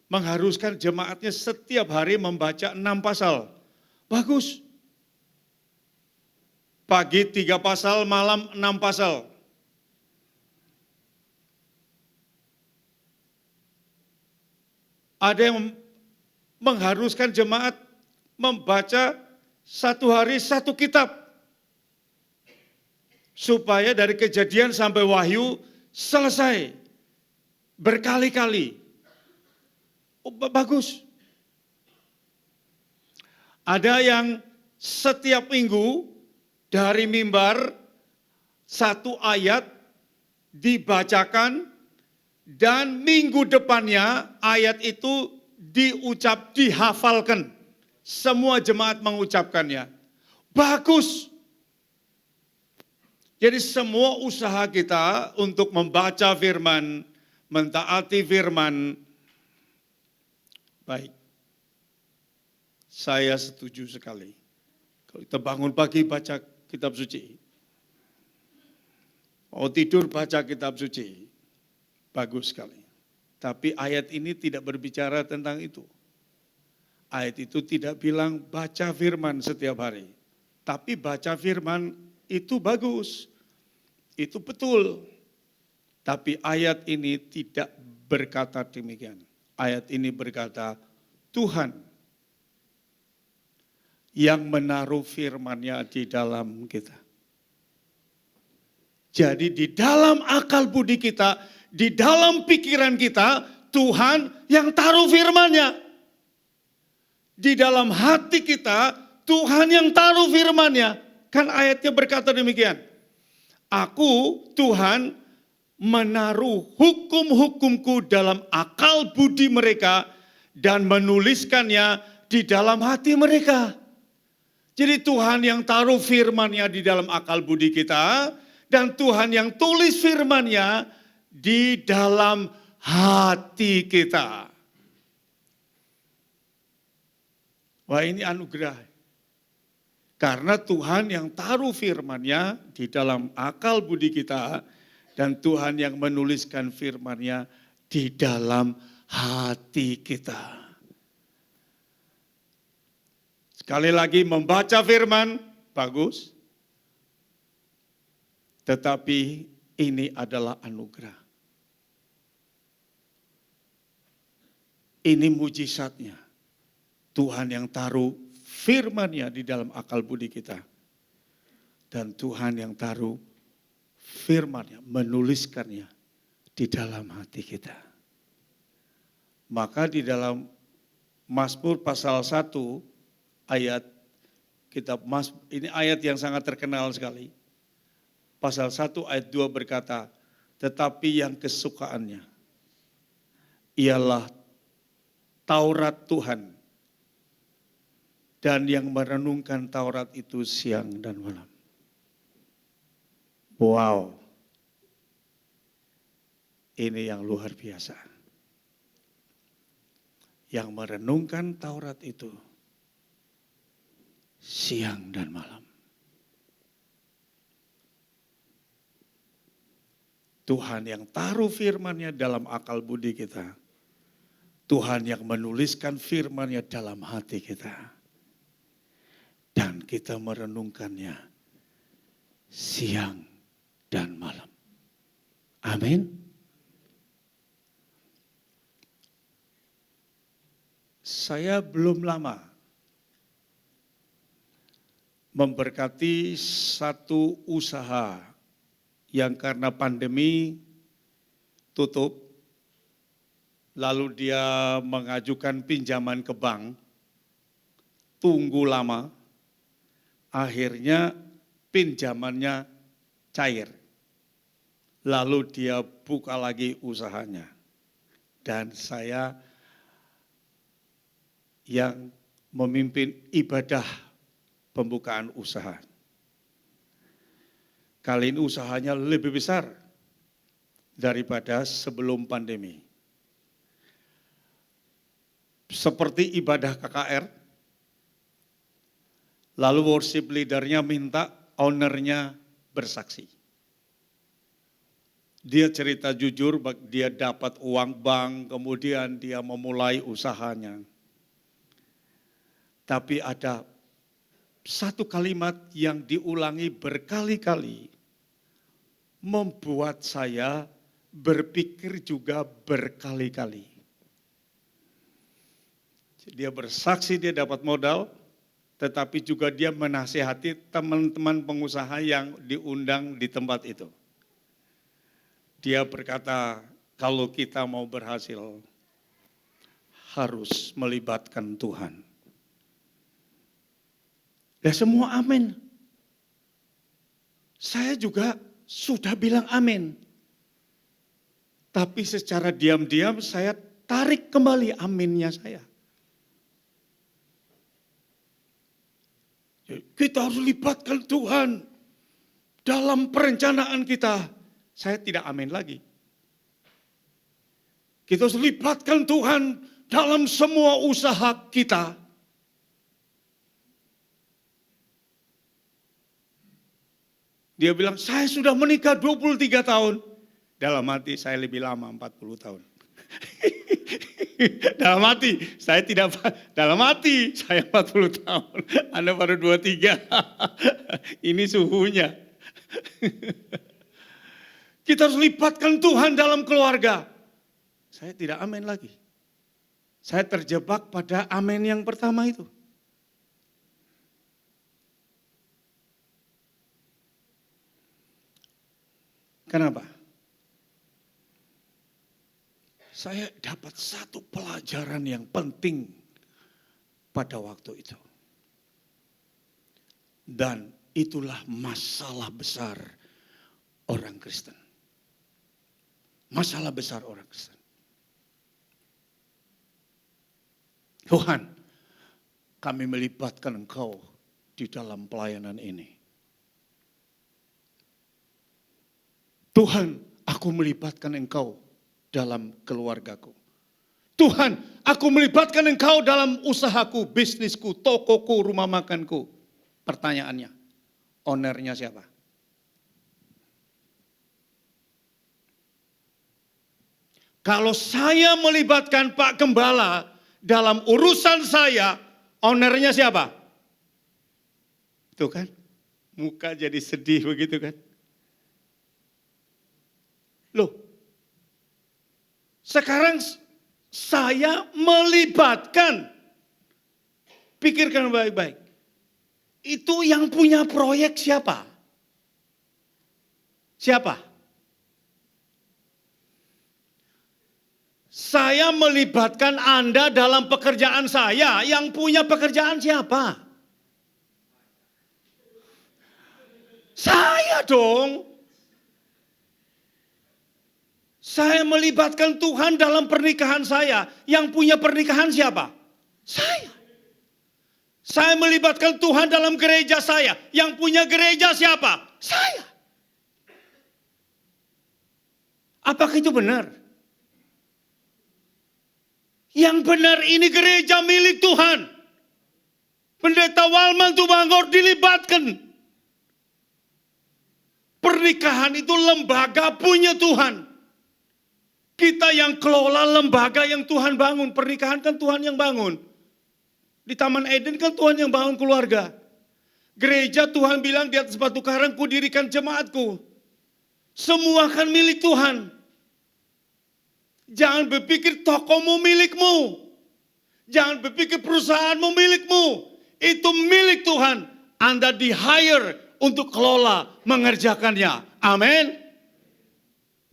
mengharuskan jemaatnya setiap hari membaca 6 pasal. Bagus. Pagi 3 pasal, malam 6 pasal. Ada yang mengharuskan jemaat membaca 1 hari 1 kitab. Supaya dari Kejadian sampai Wahyu selesai. Berkali-kali. Oh, bagus. Ada yang setiap minggu dari mimbar 1 ayat dibacakan dan minggu depannya ayat itu dihafalkan. Semua jemaat mengucapkannya. Bagus. Jadi semua usaha kita untuk membaca firman, mentaati firman, baik. Saya setuju sekali. Kalau kita bangun pagi baca kitab suci. Mau tidur baca kitab suci. Bagus sekali. Tapi ayat ini tidak berbicara tentang itu. Ayat itu tidak bilang baca firman setiap hari. Tapi baca firman itu bagus. Itu betul. Tapi ayat ini tidak berkata demikian. Ayat ini berkata Tuhan yang menaruh firman-Nya di dalam kita. Jadi di dalam akal budi kita, di dalam pikiran kita, Tuhan yang taruh firman-Nya. Di dalam hati kita, Tuhan yang taruh firman-Nya. Kan ayatnya berkata demikian. Aku Tuhan menaruh hukum-hukumku dalam akal budi mereka dan menuliskannya di dalam hati mereka. Jadi Tuhan yang taruh firman-Nya di dalam akal budi kita dan Tuhan yang tulis firman-Nya di dalam hati kita. Wah, ini anugerah. Karena Tuhan yang taruh firman-Nya di dalam akal budi kita dan Tuhan yang menuliskan firman-Nya di dalam hati kita. Sekali lagi membaca firman, bagus. Tetapi ini adalah anugerah. Ini mujizatnya. Tuhan yang taruh firman-Nya di dalam akal budi kita. Dan Tuhan yang taruh firman-Nya, menuliskannya di dalam hati kita. Maka di dalam Mazmur pasal 1 ayat kitab Mazmur, ini ayat yang sangat terkenal sekali. Pasal 1 ayat 2 berkata, tetapi yang kesukaannya ialah Taurat Tuhan. Dan yang merenungkan Taurat itu siang dan malam. Wow. Ini yang luar biasa. Yang merenungkan Taurat itu siang dan malam. Tuhan yang taruh firman-Nya dalam akal budi kita. Tuhan yang menuliskan firman-Nya dalam hati kita. Dan kita merenungkannya siang dan malam. Amin. Saya belum lama memberkati satu usaha yang karena pandemi tutup, lalu dia mengajukan pinjaman ke bank, tunggu lama, akhirnya pinjamannya cair. Lalu dia buka lagi usahanya. Dan saya yang memimpin ibadah pembukaan usaha. Kali ini usahanya lebih besar daripada sebelum pandemi. Seperti ibadah KKR, lalu worship leader-nya minta owner-nya bersaksi. Dia cerita jujur, dia dapat uang bank, kemudian dia memulai usahanya. Tapi ada satu kalimat yang diulangi berkali-kali, membuat saya berpikir juga berkali-kali. Dia bersaksi dia dapat modal, tetapi juga dia menasihati teman-teman pengusaha yang diundang di tempat itu. Dia berkata, kalau kita mau berhasil, harus melibatkan Tuhan. Ya semua amin. Saya juga sudah bilang amin. Tapi secara diam-diam saya tarik kembali aminnya saya. Kita harus libatkan Tuhan dalam perencanaan kita. Saya tidak amin lagi. Kita harus libatkan Tuhan dalam semua usaha kita. Dia bilang, saya sudah menikah 23 tahun. Dalam hati saya lebih lama 40 tahun. Dalam hati saya tidak, dalam hati saya 40 tahun. Anda baru 23. Ini suhunya. Kita harus libatkan Tuhan dalam keluarga. Saya tidak amin lagi. Saya terjebak pada amin yang pertama itu. Kenapa? Saya dapat satu pelajaran yang penting pada waktu itu. Dan itulah masalah besar orang Kristen. Masalah besar orang Kristen. Tuhan, kami melibatkan Engkau di dalam pelayanan ini. Tuhan, aku melibatkan Engkau dalam keluargaku. Tuhan, aku melibatkan Engkau dalam usahaku, bisnisku, tokoku, rumah makanku. Pertanyaannya, ownernya siapa? Kalau saya melibatkan Pak Gembala dalam urusan saya, ownernya siapa? Tuh kan, muka jadi sedih begitu kan. Loh, sekarang saya melibatkan, pikirkan baik-baik. Itu yang punya proyek siapa? Siapa? Saya melibatkan Anda dalam pekerjaan saya, yang punya pekerjaan siapa? Saya dong. Saya melibatkan Tuhan dalam pernikahan saya. Yang punya pernikahan siapa? Saya. Saya melibatkan Tuhan dalam gereja saya. Yang punya gereja siapa? Saya. Apakah itu benar? Yang benar ini gereja milik Tuhan. Pendeta Walman Tumangkor dilibatkan. Pernikahan itu lembaga punya Tuhan. Kita yang kelola lembaga yang Tuhan bangun. Pernikahan kan Tuhan yang bangun. Di Taman Eden kan Tuhan yang bangun keluarga. Gereja Tuhan bilang di atas batu karang kudirikan jemaatku. Semua kan milik Tuhan. Jangan berpikir tokomu milikmu. Jangan berpikir perusahaanmu milikmu. Itu milik Tuhan. Anda di-hire untuk kelola mengerjakannya. Amin.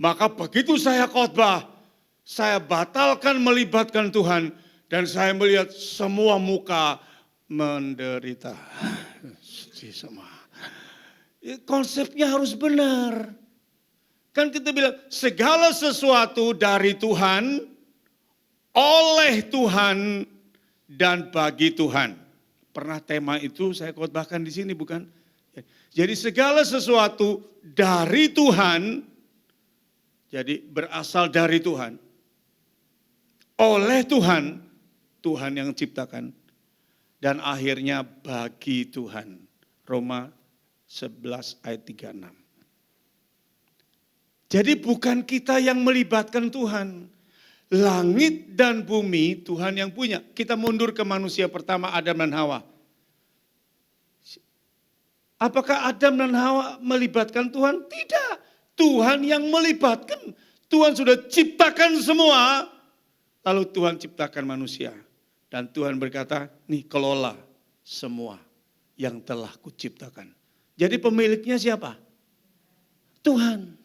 Maka begitu saya khotbah, saya batalkan melibatkan Tuhan. Dan saya melihat semua muka menderita. Sama. Konsepnya harus benar. Kan kita bilang segala sesuatu dari Tuhan, oleh Tuhan, dan bagi Tuhan. Pernah tema itu saya khotbahkan di sini bukan? Jadi segala sesuatu dari Tuhan, jadi berasal dari Tuhan, oleh Tuhan, Tuhan yang ciptakan, dan akhirnya bagi Tuhan. Roma 11 ayat 36. Jadi bukan kita yang melibatkan Tuhan. Langit dan bumi Tuhan yang punya. Kita mundur ke manusia pertama Adam dan Hawa. Apakah Adam dan Hawa melibatkan Tuhan? Tidak. Tuhan yang melibatkan. Tuhan sudah ciptakan semua. Lalu Tuhan ciptakan manusia. Dan Tuhan berkata, nih kelola semua yang telah kuciptakan. Jadi pemiliknya siapa? Tuhan.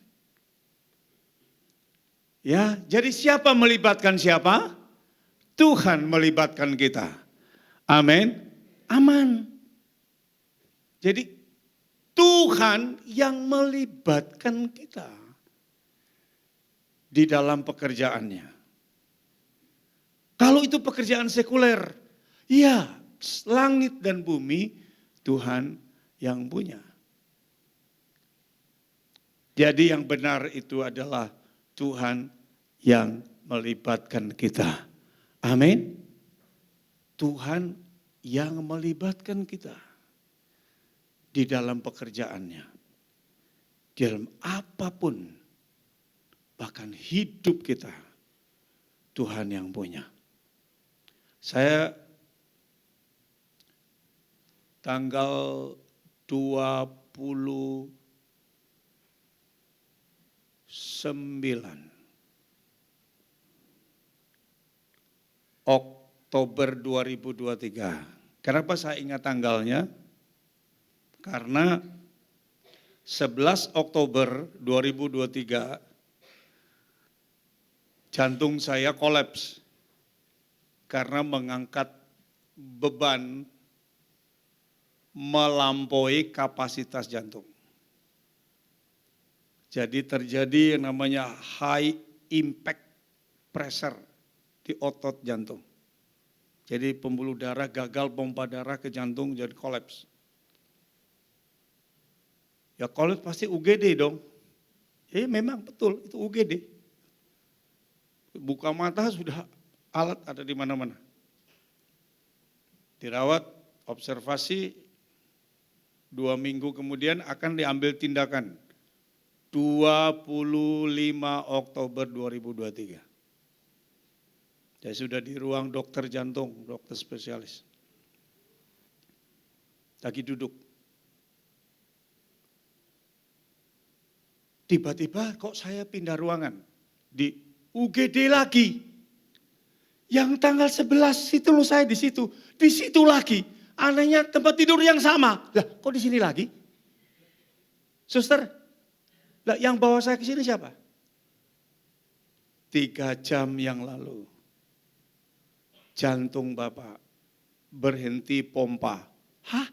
Ya, jadi siapa melibatkan siapa? Tuhan melibatkan kita. Amin. Aman. Jadi Tuhan yang melibatkan kita di dalam pekerjaannya. Kalau itu pekerjaan sekuler, ya langit dan bumi Tuhan yang punya. Jadi yang benar itu adalah Tuhan yang melibatkan kita. Amin. Tuhan yang melibatkan kita di dalam pekerjaannya. Di dalam apapun, bahkan hidup kita, Tuhan yang punya. Saya tanggal 29 Oktober 2023. Kenapa saya ingat tanggalnya? Karena 11 Oktober 2023 jantung saya kolaps karena mengangkat beban melampaui kapasitas jantung. Jadi terjadi yang namanya high impact pressure di otot jantung. Jadi pembuluh darah gagal pompa darah ke jantung jadi kolaps. Ya kolaps pasti UGD dong. Memang betul itu UGD. Buka mata sudah alat ada di mana-mana. Dirawat, observasi, 2 minggu kemudian akan diambil tindakan. 25 Oktober 2023. Saya sudah di ruang dokter jantung, dokter spesialis. Lagi duduk. Tiba-tiba kok saya pindah ruangan. Di UGD lagi. Yang tanggal 11 itu loh saya di situ. Di situ lagi. Anehnya tempat tidur yang sama. Lah kok di sini lagi? Suster, lah yang bawa saya ke sini siapa? 3 jam yang lalu. Jantung Bapak berhenti pompa. Hah?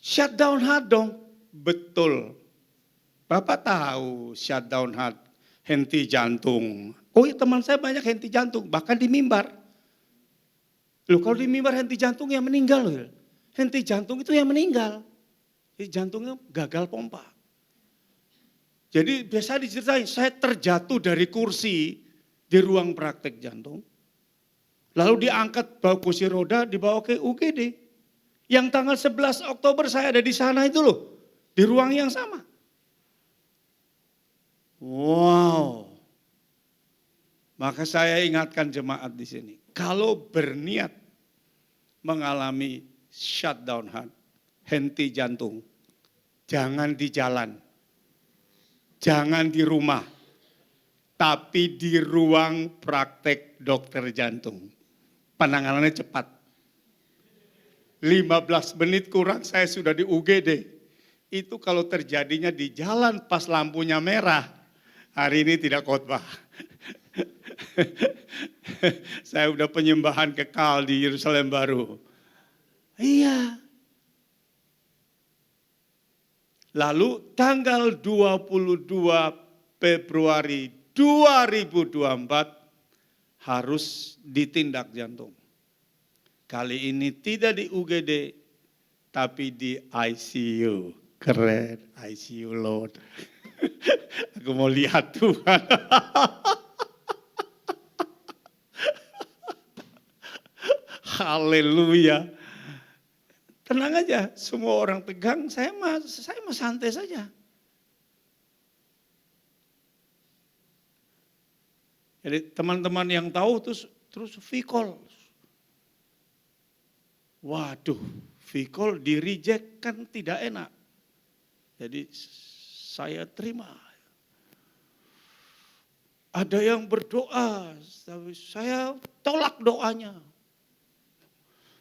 Shutdown heart dong? Betul. Bapak tahu shutdown heart, henti jantung. Oh iya teman saya banyak henti jantung, bahkan di mimbar. Loh kalau di mimbar henti jantung yang meninggal loh. Henti jantung itu yang meninggal. Jadi jantungnya gagal pompa. Jadi biasa diceritain, saya terjatuh dari kursi di ruang praktek jantung. Lalu diangkat bawa kursi roda, dibawa ke UGD. Yang tanggal 11 Oktober saya ada di sana itu loh. Di ruang yang sama. Wow. Maka saya ingatkan jemaat di sini. Kalau berniat mengalami shutdown heart, henti jantung, jangan di jalan, jangan di rumah, tapi di ruang praktek dokter jantung. Penanganannya cepat. 15 menit kurang saya sudah di UGD. Itu kalau terjadinya di jalan pas lampunya merah, hari ini tidak khotbah. Saya udah penyembahan kekal di Yerusalem baru. Iya. Lalu tanggal 22 Februari 2024 harus ditindak jantung. Kali ini tidak di UGD, tapi di ICU. Keren, ICU Lord. Aku mau lihat Tuhan. Haleluya. Tenang aja, semua orang tegang, saya mah santai saja. Jadi teman-teman yang tahu terus Vicol. Waduh, Vicol di reject kan tidak enak. Jadi saya terima. Ada yang berdoa, tapi saya tolak doanya.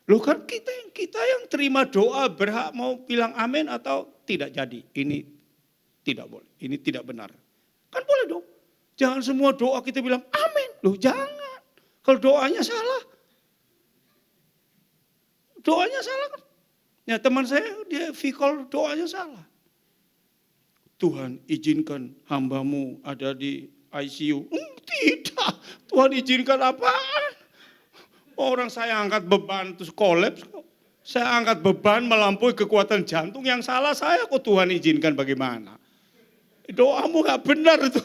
Loh kan kita yang terima doa berhak mau bilang amin atau tidak jadi. Ini tidak boleh, ini tidak benar. Kan boleh dong. Jangan semua doa kita bilang amin. Loh jangan. Kalau doanya salah. Doanya salah kan. Ya teman saya dia Vicol doanya salah. Tuhan izinkan hambamu ada di ICU. Tidak, Tuhan izinkan apaan? Orang saya angkat beban terus kolaps kok. Saya angkat beban melampaui kekuatan jantung. Yang salah saya kok Tuhan izinkan bagaimana? Doamu gak benar itu.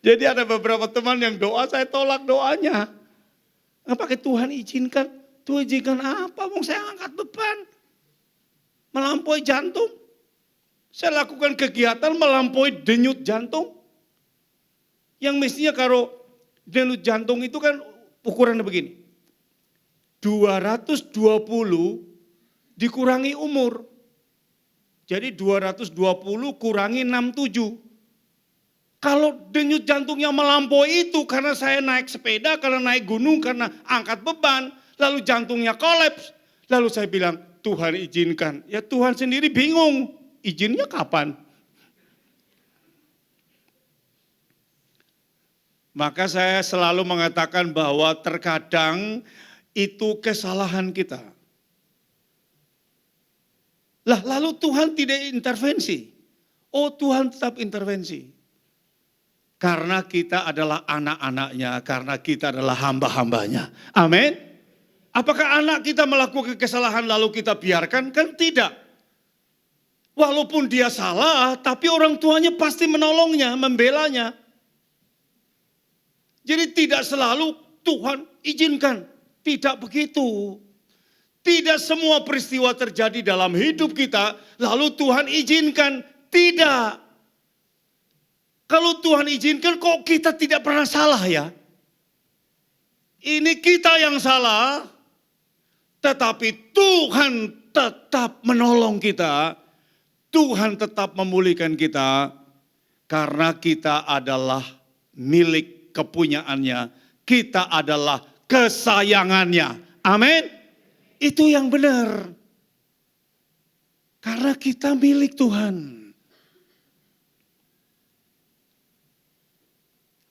Jadi ada beberapa teman yang doa saya tolak doanya. Nggak pakai Tuhan izinkan. Tuhan izinkan apa? Mau saya angkat beban. Melampaui jantung. Saya lakukan kegiatan melampaui denyut jantung. Yang mestinya kalau denyut jantung itu kan ukurannya begini. 220 dikurangi umur. Jadi 220 kurangi 67. Kalau denyut jantungnya melampaui itu karena saya naik sepeda, karena naik gunung, karena angkat beban. Lalu jantungnya kolaps. Lalu saya bilang Tuhan izinkan. Ya Tuhan sendiri bingung. Izinnya kapan? Maka saya selalu mengatakan bahwa terkadang itu kesalahan kita. Lah lalu Tuhan tidak intervensi. Oh Tuhan tetap intervensi. Karena kita adalah anak-anaknya, karena kita adalah hamba-hambanya. Amin. Apakah anak kita melakukan kesalahan lalu kita biarkan? Kan tidak. Walaupun dia salah, tapi orang tuanya pasti menolongnya, membelanya. Jadi tidak selalu Tuhan izinkan. Tidak begitu. Tidak semua peristiwa terjadi dalam hidup kita, lalu Tuhan izinkan. Tidak. Kalau Tuhan izinkan kok kita tidak pernah salah ya? Ini kita yang salah, tetapi Tuhan tetap menolong kita. Tuhan tetap memulihkan kita karena kita adalah milik kepunyaannya. Kita adalah kesayangannya. Amin. Itu yang benar. Karena kita milik Tuhan.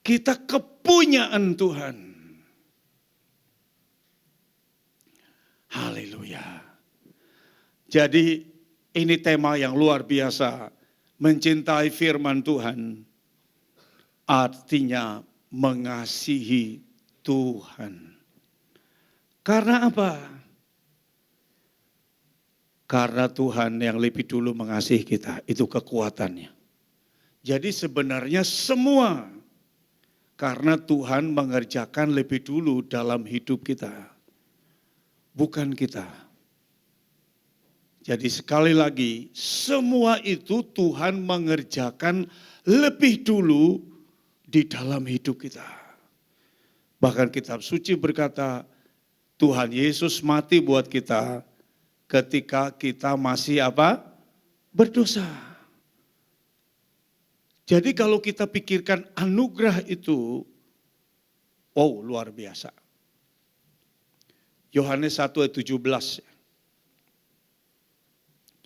Kita kepunyaan Tuhan. Haleluya. Jadi ini tema yang luar biasa. Mencintai firman Tuhan artinya mengasihi Tuhan. Karena apa? Karena Tuhan yang lebih dulu mengasihi kita. Itu kekuatannya. Jadi sebenarnya semua karena Tuhan mengerjakan lebih dulu dalam hidup kita. Bukan kita. Jadi sekali lagi, semua itu Tuhan mengerjakan lebih dulu di dalam hidup kita. Bahkan kitab suci berkata, Tuhan Yesus mati buat kita ketika kita masih apa? Berdosa. Jadi kalau kita pikirkan anugerah itu, oh luar biasa. Yohanes 1 ayat 17.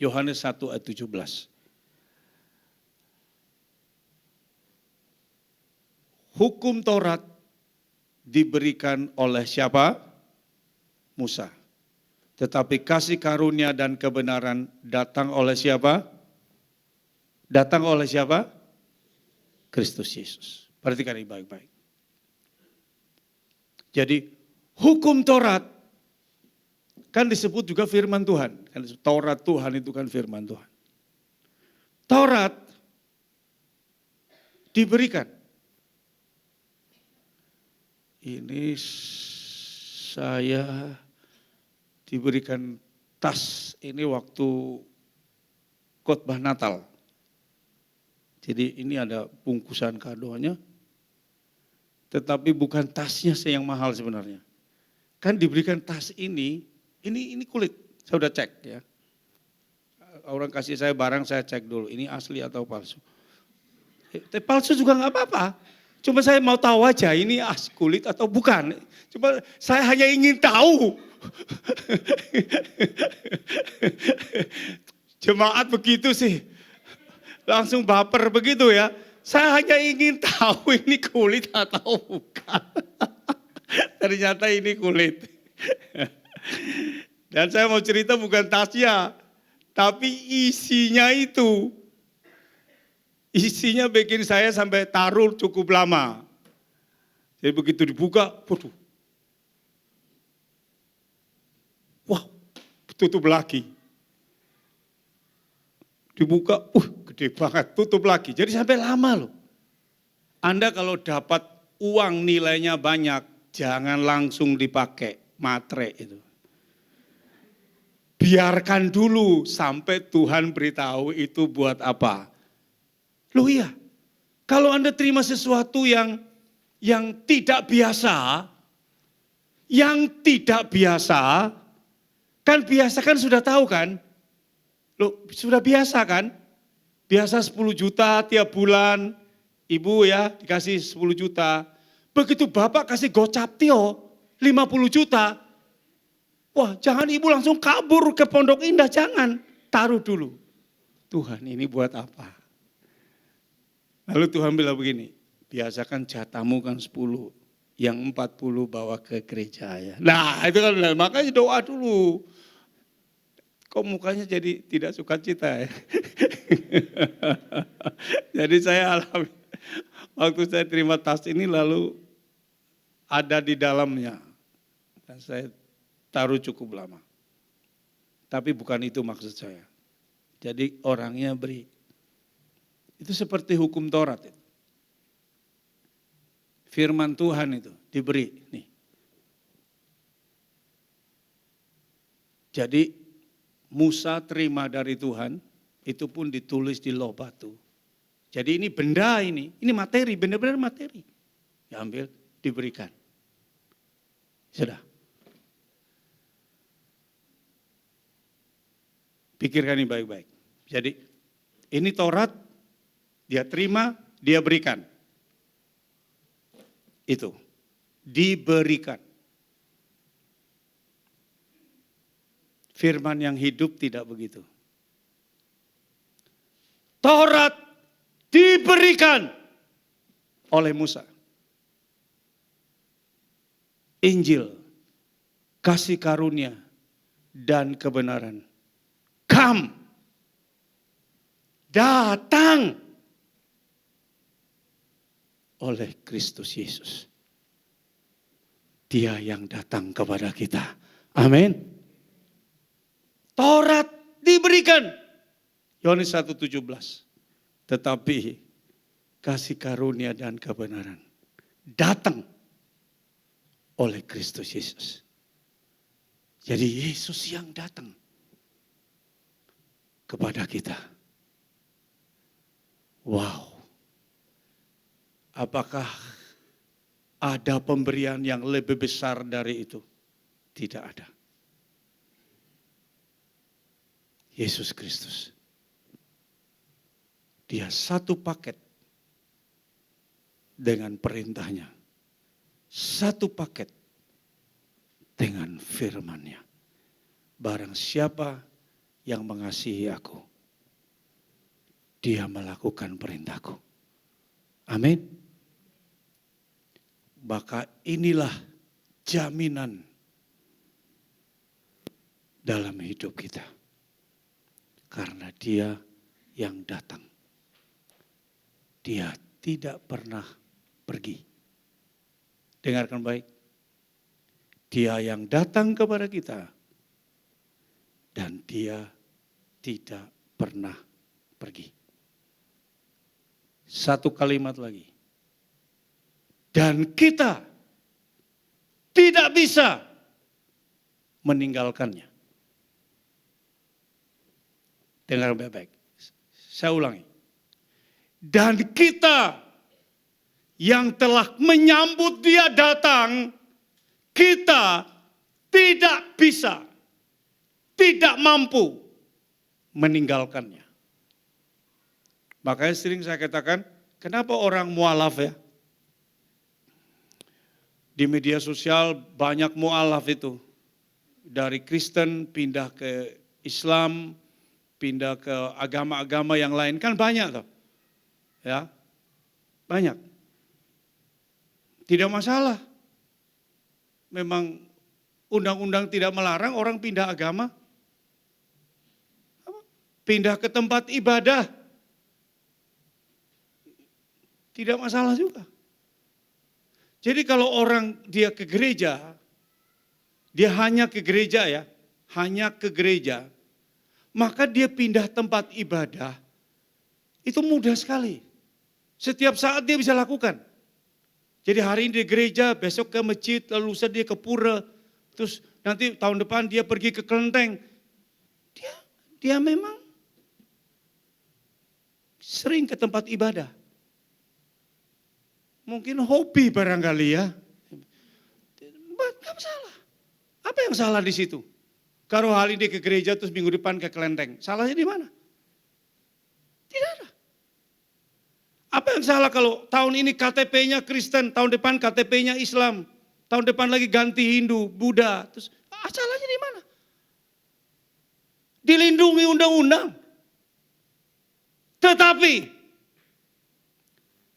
Yohanes 1 ayat 17. Hukum Taurat diberikan oleh siapa? Musa. Tetapi kasih karunia dan kebenaran datang oleh siapa? Datang oleh siapa? Kristus Yesus. Perhatikan ini baik-baik. Jadi hukum Taurat kan disebut juga firman Tuhan. Taurat Tuhan itu kan firman Tuhan. Taurat diberikan. Ini saya diberikan tas ini waktu khotbah Natal. Jadi ini ada bungkusan kadonya, tetapi bukan tasnya yang mahal sebenarnya. Kan diberikan tas ini kulit, saya udah cek ya. Orang kasih saya barang saya cek dulu, ini asli atau palsu. Tapi palsu juga nggak apa-apa, cuma saya mau tahu aja ini kulit atau bukan. Cuma saya hanya ingin tahu. Jemaat begitu sih. Langsung baper begitu ya. Saya hanya ingin tahu ini kulit atau bukan. Ternyata ini kulit. Dan saya mau cerita bukan tasnya, tapi isinya itu. Isinya bikin saya sampai taruh cukup lama. Jadi begitu dibuka, waduh. Wah, tutup lagi. Dibuka, gede banget, tutup lagi. Jadi sampai lama loh. Anda kalau dapat uang nilainya banyak, jangan langsung dipakai matre itu. Biarkan dulu sampai Tuhan beritahu itu buat apa. Loh iya, kalau Anda terima sesuatu yang tidak biasa, kan biasa kan sudah tahu kan? Loh, sudah biasa kan? Biasa 10 juta tiap bulan, ibu ya dikasih 10 juta. Begitu bapak kasih gocap Tio 50 juta. Wah jangan ibu langsung kabur ke Pondok Indah, jangan. Taruh dulu. Tuhan ini buat apa? Lalu Tuhan bilang begini, biasakan jatahmu kan 10, yang 40 bawa ke gereja ya. Nah itu kan makanya doa dulu. Kok mukanya jadi tidak sukacita ya? Jadi saya alami, waktu saya terima tas ini lalu ada di dalamnya. Dan saya taruh cukup lama. Tapi bukan itu maksud saya. Jadi orangnya beri. Itu seperti hukum Taurat. Firman Tuhan itu diberi. Nih. Jadi Musa terima dari Tuhan, itu pun ditulis di loh batu. Jadi ini benda ini materi, benar-benar materi. Diambil, diberikan. Sudah. Pikirkan ini baik-baik. Jadi ini Taurat, dia terima, dia berikan. Itu, diberikan. Firman yang hidup tidak begitu. Taurat diberikan oleh Musa. Injil, kasih karunia dan kebenaran. Datang oleh Kristus Yesus. Dia yang datang kepada kita. Amin. Taurat diberikan. Yohanes 1:17. Tetapi kasih karunia dan kebenaran datang oleh Kristus Yesus. Jadi Yesus yang datang kepada kita. Wow. Apakah ada pemberian yang lebih besar dari itu? Tidak ada. Yesus Kristus. Dia satu paket dengan perintahnya. Satu paket dengan firman-Nya. Barang siapa yang mengasihi aku, dia melakukan perintahku. Amin. Maka inilah jaminan dalam hidup kita. Karena dia yang datang. Dia tidak pernah pergi. Dengarkan baik. Dia yang datang kepada kita. Dan dia tidak pernah pergi. Satu kalimat lagi. Dan kita tidak bisa meninggalkannya. Dengar baik-baik. Saya ulangi. Dan kita yang telah menyambut dia datang, kita tidak bisa, tidak mampu meninggalkannya. Makanya sering saya katakan, kenapa orang mualaf ya? Di media sosial banyak mualaf itu. Dari Kristen pindah ke Islam, pindah ke agama-agama yang lain, kan banyak toh. Ya, banyak. Tidak masalah. Memang undang-undang tidak melarang orang pindah agama. Pindah ke tempat ibadah. Tidak masalah juga. Jadi kalau orang dia ke gereja, dia hanya ke gereja ya, hanya ke gereja, maka dia pindah tempat ibadah, itu mudah sekali. Setiap saat dia bisa lakukan. Jadi hari ini di gereja, besok ke masjid, lalu lusa dia ke pura, terus nanti tahun depan dia pergi ke kelenteng. Dia memang sering ke tempat ibadah. Mungkin hobi barangkali ya. Gak salah. Apa yang salah di situ? Kalau hari ini ke gereja terus minggu depan ke kelenteng. Salahnya di mana? Tidak ada. Apa yang salah kalau tahun ini KTP-nya Kristen, tahun depan KTP-nya Islam, tahun depan lagi ganti Hindu, Buddha. Terus salahnya di mana? Dilindungi undang-undang. Tetapi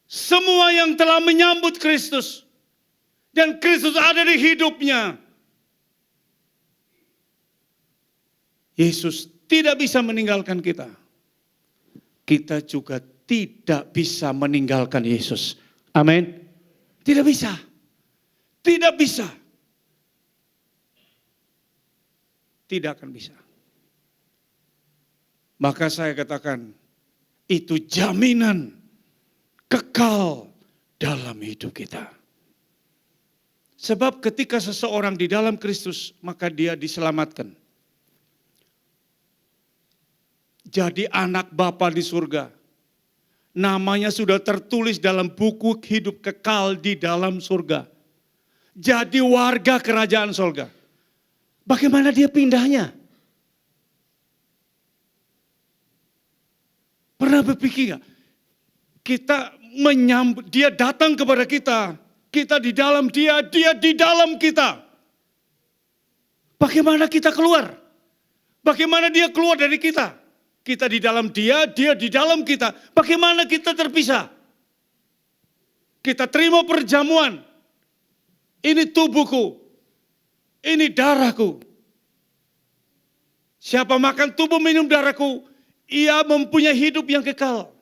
Semua yang telah menyambut Kristus dan Kristus ada di hidupnya, Yesus tidak bisa meninggalkan kita. Kita juga tidak bisa meninggalkan Yesus. Amin. Tidak bisa. Tidak bisa. Tidak akan bisa. Maka saya katakan, itu jaminan kekal dalam hidup kita. Sebab ketika seseorang di dalam Kristus, maka dia diselamatkan. Jadi anak Bapa di surga. Namanya sudah tertulis dalam buku hidup kekal di dalam surga. Jadi warga kerajaan surga. Bagaimana dia pindahnya? Pernah berpikir gak? Kita menyambut, dia datang kepada kita. Kita di dalam dia, dia di dalam kita. Bagaimana kita keluar? Bagaimana dia keluar dari kita? Kita di dalam dia, dia di dalam kita. Bagaimana kita terpisah? Kita terima perjamuan. Ini tubuhku. Ini darahku. Siapa makan tubuh minum darahku, ia mempunyai hidup yang kekal.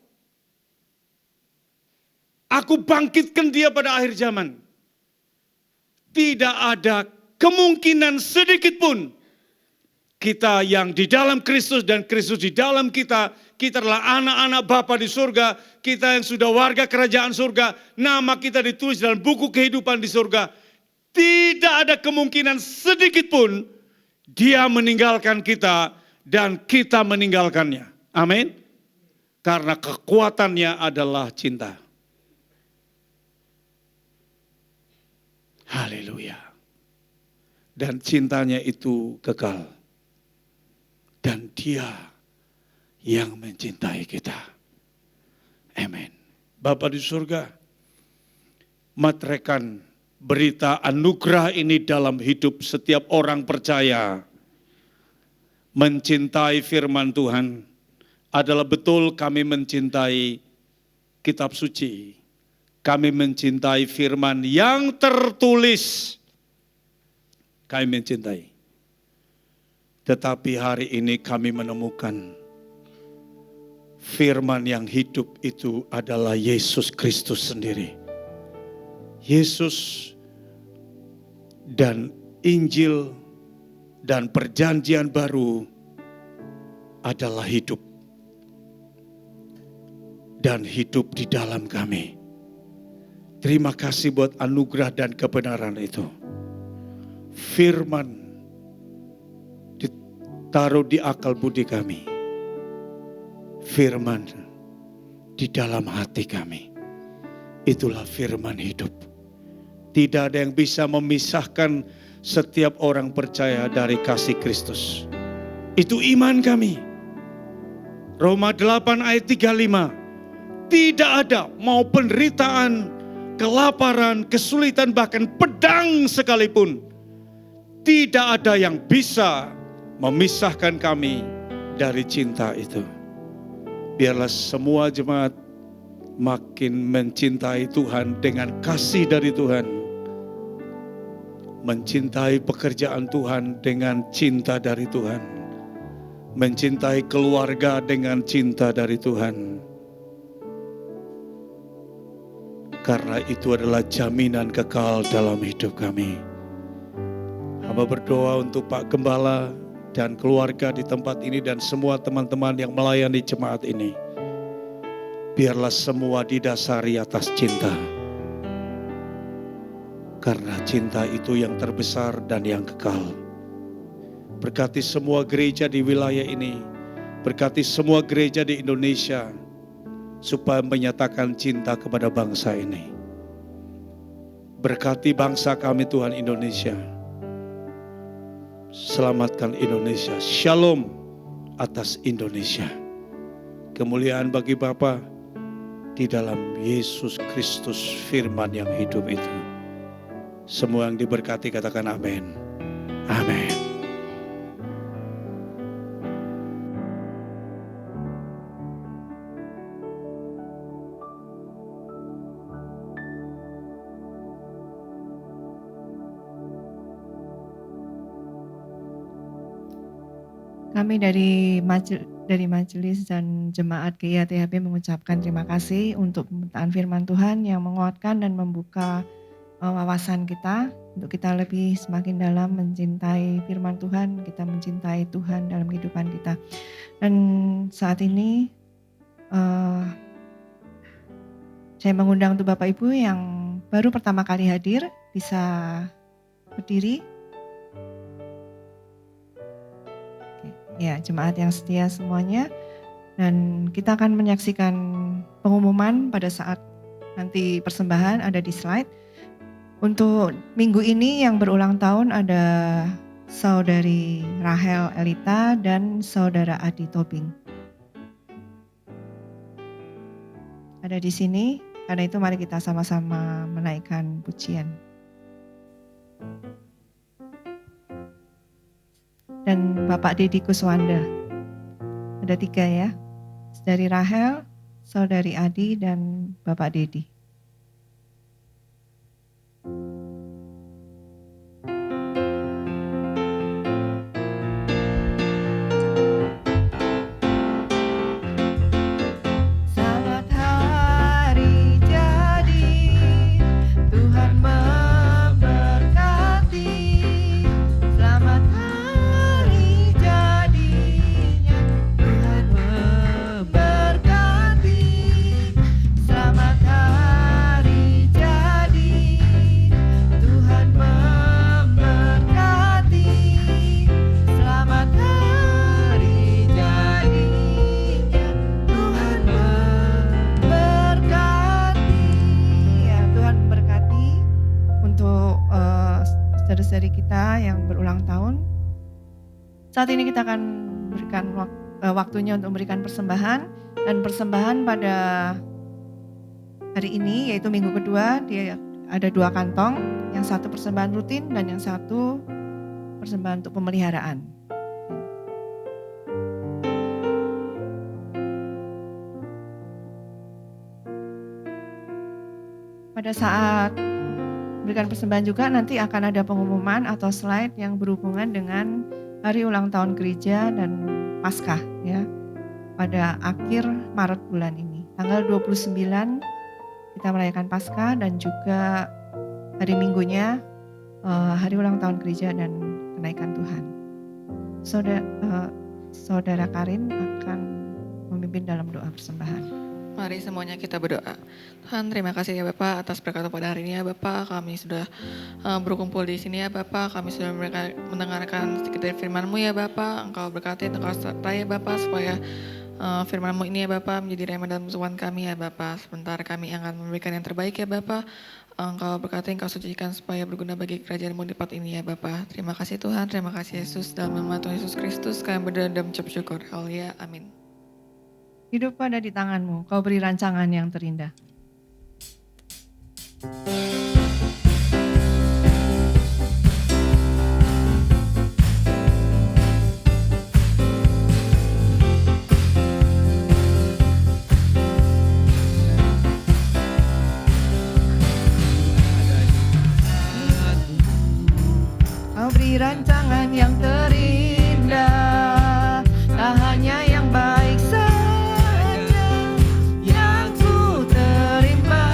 Aku bangkitkan dia pada akhir zaman. Tidak ada kemungkinan sedikit pun kita yang di dalam Kristus dan Kristus di dalam kita, kita adalah anak-anak Bapa di surga, kita yang sudah warga kerajaan surga, nama kita ditulis dalam buku kehidupan di surga. Tidak ada kemungkinan sedikit pun dia meninggalkan kita dan kita meninggalkannya. Amin. Karena kekuatannya adalah cinta. Haleluya. Dan cintanya itu kekal. Dan dia yang mencintai kita. Amin. Bapa di surga, materaikan berita anugerah ini dalam hidup setiap orang percaya. Mencintai firman Tuhan adalah betul kami mencintai kitab suci. Kami mencintai firman yang tertulis. Kami mencintai. Tetapi hari ini kami menemukan firman yang hidup itu adalah Yesus Kristus sendiri. Yesus dan Injil dan perjanjian baru adalah hidup. Dan hidup di dalam kami. Terima kasih buat anugerah dan kebenaran itu. Firman ditaruh di akal budi kami. Firman di dalam hati kami. Itulah firman hidup. Tidak ada yang bisa memisahkan setiap orang percaya dari kasih Kristus. Itu iman kami. Roma 8 ayat 35. Tidak ada mau penderitaan, kelaparan, kesulitan, bahkan pedang sekalipun. Tidak ada yang bisa memisahkan kami dari cinta itu. Biarlah semua jemaat makin mencintai Tuhan dengan kasih dari Tuhan. Mencintai pekerjaan Tuhan dengan cinta dari Tuhan. Mencintai keluarga dengan cinta dari Tuhan. Karena itu adalah jaminan kekal dalam hidup kami. Hamba berdoa untuk Pak Gembala dan keluarga di tempat ini dan semua teman-teman yang melayani jemaat ini. Biarlah semua didasari atas cinta. Karena cinta itu yang terbesar dan yang kekal. Berkati semua gereja di wilayah ini. Berkati semua gereja di Indonesia. Supaya menyatakan cinta kepada bangsa ini. Berkati bangsa kami Tuhan Indonesia. Selamatkan Indonesia. Shalom atas Indonesia. Kemuliaan bagi Bapa di dalam Yesus Kristus firman yang hidup itu. Semua yang diberkati katakan amin. Amin. Kami dari majelis dan jemaat GIATHB mengucapkan terima kasih untuk pemberitaan firman Tuhan yang menguatkan dan membuka wawasan kita untuk kita lebih semakin dalam mencintai firman Tuhan, kita mencintai Tuhan dalam kehidupan kita. Dan saat ini saya mengundang untuk Bapak Ibu yang baru pertama kali hadir bisa berdiri. Ya, jemaat yang setia semuanya. Dan kita akan menyaksikan pengumuman pada saat nanti persembahan ada di slide. Untuk minggu ini yang berulang tahun ada Saudari Rahel Elita dan Saudara Adi Tobing. Ada di sini, karena itu mari kita sama-sama menaikkan pujian. Dan Bapak Dedi Kuswanda. Ada 3 ya. Saudari Rahel, Saudari Adi, dan Bapak Dedi. Selamat hari jadi, Tuhan memberkati. Selamat hari jadinya, Tuhan memberkati. Selamat hari jadi, Tuhan memberkati. Selamat hari jadinya, Tuhan memberkati. Ya, Tuhan memberkati untuk saudara-saudari kita yang berulang tahun. Saat ini kita akan berikan waktunya untuk memberikan persembahan, dan persembahan pada hari ini yaitu minggu kedua dia ada 2 kantong, yang satu persembahan rutin dan yang satu persembahan untuk pemeliharaan. Pada saat berikan persembahan juga nanti akan ada pengumuman atau slide yang berhubungan dengan hari ulang tahun gereja dan Paskah ya. Pada akhir Maret bulan ini. Tanggal 29 kita merayakan Paskah dan juga hari Minggunya hari ulang tahun gereja dan kenaikan Tuhan. Saudara Karin akan memimpin dalam doa persembahan. Mari semuanya kita berdoa. Tuhan, terima kasih ya Bapak atas berkat pada hari ini ya Bapak. Kami sudah berkumpul di sini ya Bapak. Kami sudah mendengarkan sedikit dari firman-Mu ya Bapak. Engkau berkati, Engkau sertai ya Bapak supaya firman-Mu ini ya Bapak menjadi rema dalam kehidupan kami ya Bapak. Sebentar kami akan memberikan yang terbaik ya Bapak. Engkau berkati, Engkau sucikan supaya berguna bagi kerajaan-Mu di tempat ini ya Bapak. Terima kasih Tuhan, terima kasih Yesus. Dalam nama Tuhan Yesus Kristus kami berdoa dan mengucap syukur. Haleluya, amin. Hidupku ada di tangan-Mu, Kau beri rancangan yang terindah. Kau beri rancangan yang terindah, tak hanya yang baik saja yang ku terima.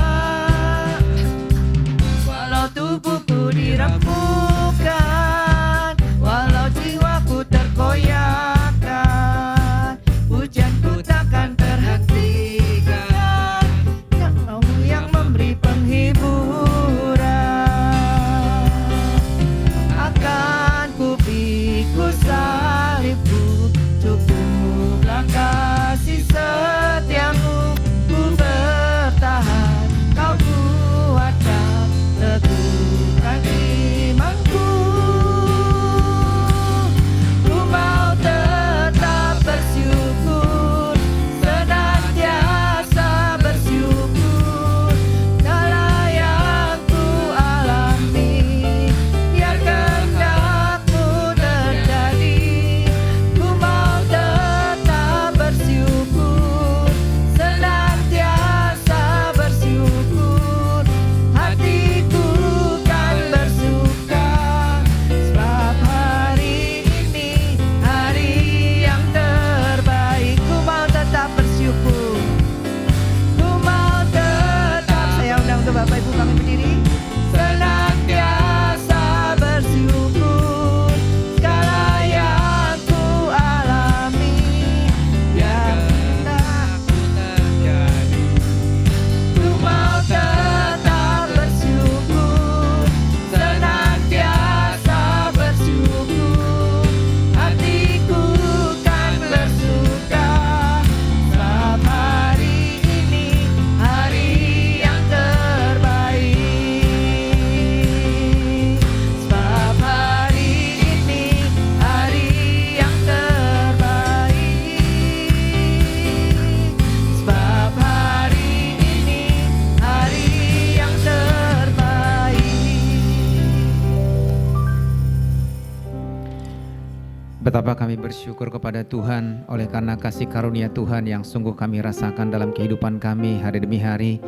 Betapa kami bersyukur kepada Tuhan oleh karena kasih karunia Tuhan yang sungguh kami rasakan dalam kehidupan kami hari demi hari.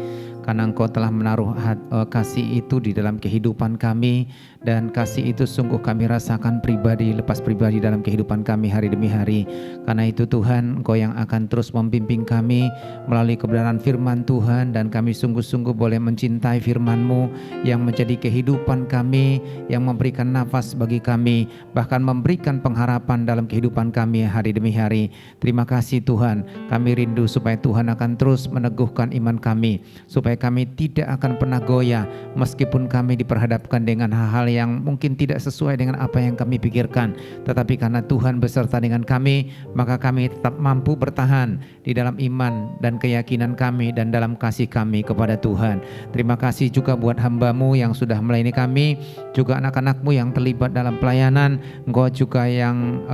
Karena Engkau telah menaruh kasih itu di dalam kehidupan kami, dan kasih itu sungguh kami rasakan pribadi lepas pribadi dalam kehidupan kami hari demi hari. Karena itu Tuhan, Engkau yang akan terus membimbing kami melalui kebenaran firman Tuhan, dan kami sungguh-sungguh boleh mencintai firman-Mu yang menjadi kehidupan kami, yang memberikan nafas bagi kami, bahkan memberikan pengharapan dalam kehidupan kami hari demi hari. Terima kasih Tuhan, kami rindu supaya Tuhan akan terus meneguhkan iman kami, supaya kami tidak akan pernah goyah meskipun kami diperhadapkan dengan hal-hal yang mungkin tidak sesuai dengan apa yang kami pikirkan. Tetapi karena Tuhan beserta dengan kami, maka kami tetap mampu bertahan di dalam iman dan keyakinan kami dan dalam kasih kami kepada Tuhan. Terima kasih juga buat hamba-Mu yang sudah melayani kami, juga anak-anak-Mu yang terlibat dalam pelayanan. Engkau juga yang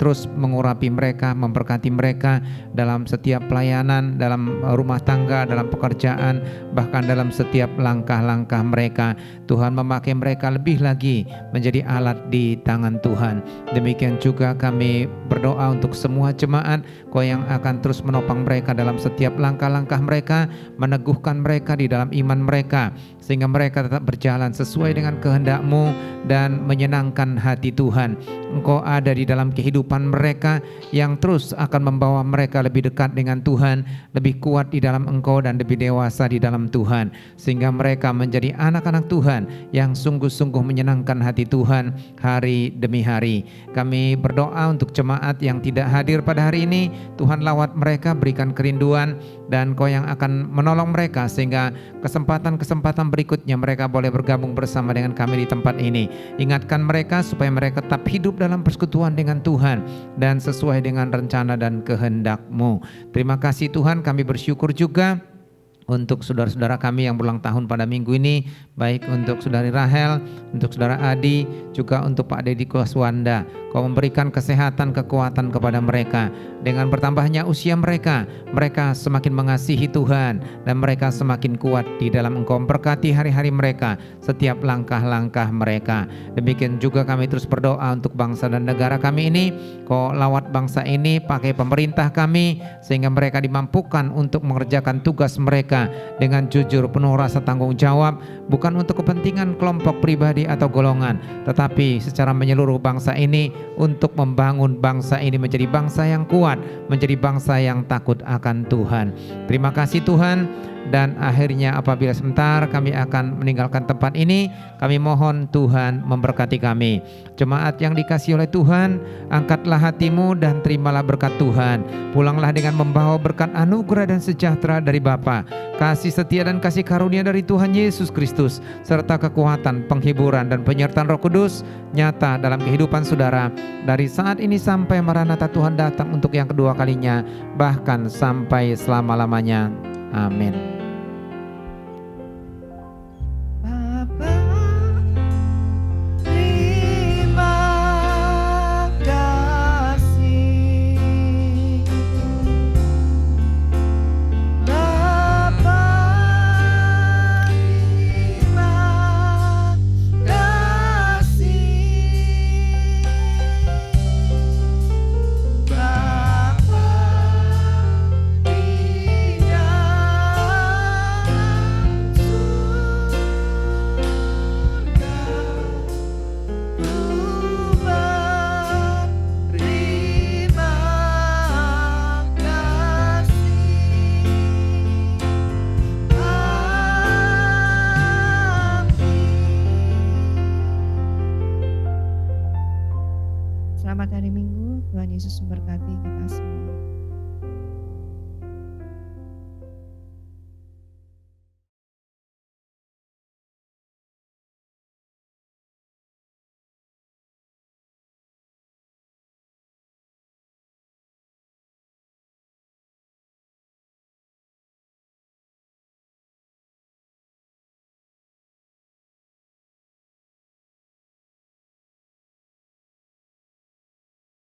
terus mengurapi mereka, memberkati mereka dalam setiap pelayanan, dalam rumah tangga, dalam pekerjaan, bahkan dalam setiap langkah-langkah mereka. Tuhan memakai mereka lebih lagi menjadi alat di tangan Tuhan. Demikian juga kami berdoa untuk semua jemaat, Kau yang akan terus menopang mereka dalam setiap langkah-langkah mereka, meneguhkan mereka di dalam iman mereka, sehingga mereka tetap berjalan sesuai dengan kehendak-Mu dan menyenangkan hati Tuhan. Engkau ada di dalam kehidupan mereka yang terus akan membawa mereka lebih dekat dengan Tuhan, lebih kuat di dalam Engkau dan lebih dewasa di dalam Tuhan, sehingga mereka menjadi anak-anak Tuhan yang sungguh-sungguh menyenangkan hati Tuhan hari demi hari. Kami berdoa untuk jemaat yang tidak hadir pada hari ini, Tuhan lawat mereka, berikan kerinduan, dan Kau yang akan menolong mereka sehingga kesempatan-kesempatan berikutnya mereka boleh bergabung bersama dengan kami di tempat ini. Ingatkan mereka supaya mereka tetap hidup dalam persekutuan dengan Tuhan dan sesuai dengan rencana dan kehendak-Mu. Terima kasih Tuhan, kami bersyukur juga untuk saudara-saudara kami yang berulang tahun pada minggu ini, baik untuk saudari Rahel, untuk saudara Adi, juga untuk Pak Dedi Koswanda. Kau memberikan kesehatan, kekuatan kepada mereka. Dengan bertambahnya usia mereka, mereka semakin mengasihi Tuhan dan mereka semakin kuat di dalam Engkau. Berkati hari-hari mereka, setiap langkah-langkah mereka. Demikian juga kami terus berdoa untuk bangsa dan negara kami ini. Kau lawat bangsa ini, pakai pemerintah kami, sehingga mereka dimampukan untuk mengerjakan tugas mereka dengan jujur, penuh rasa tanggung jawab, bukan untuk kepentingan kelompok pribadi atau golongan, tetapi secara menyeluruh bangsa ini, untuk membangun bangsa ini menjadi bangsa yang kuat, menjadi bangsa yang takut akan Tuhan. Terima kasih Tuhan. Dan akhirnya apabila sebentar kami akan meninggalkan tempat ini, kami mohon Tuhan memberkati kami. Jemaat yang dikasihi oleh Tuhan, angkatlah hatimu dan terimalah berkat Tuhan. Pulanglah dengan membawa berkat anugerah dan sejahtera dari Bapa, kasih setia dan kasih karunia dari Tuhan Yesus Kristus, serta kekuatan, penghiburan dan penyertaan Roh Kudus nyata dalam kehidupan saudara dari saat ini sampai Maranatha Tuhan datang untuk yang kedua kalinya, bahkan sampai selama-lamanya. Amin. Selamat hari Minggu, Tuhan Yesus memberkati kita semua.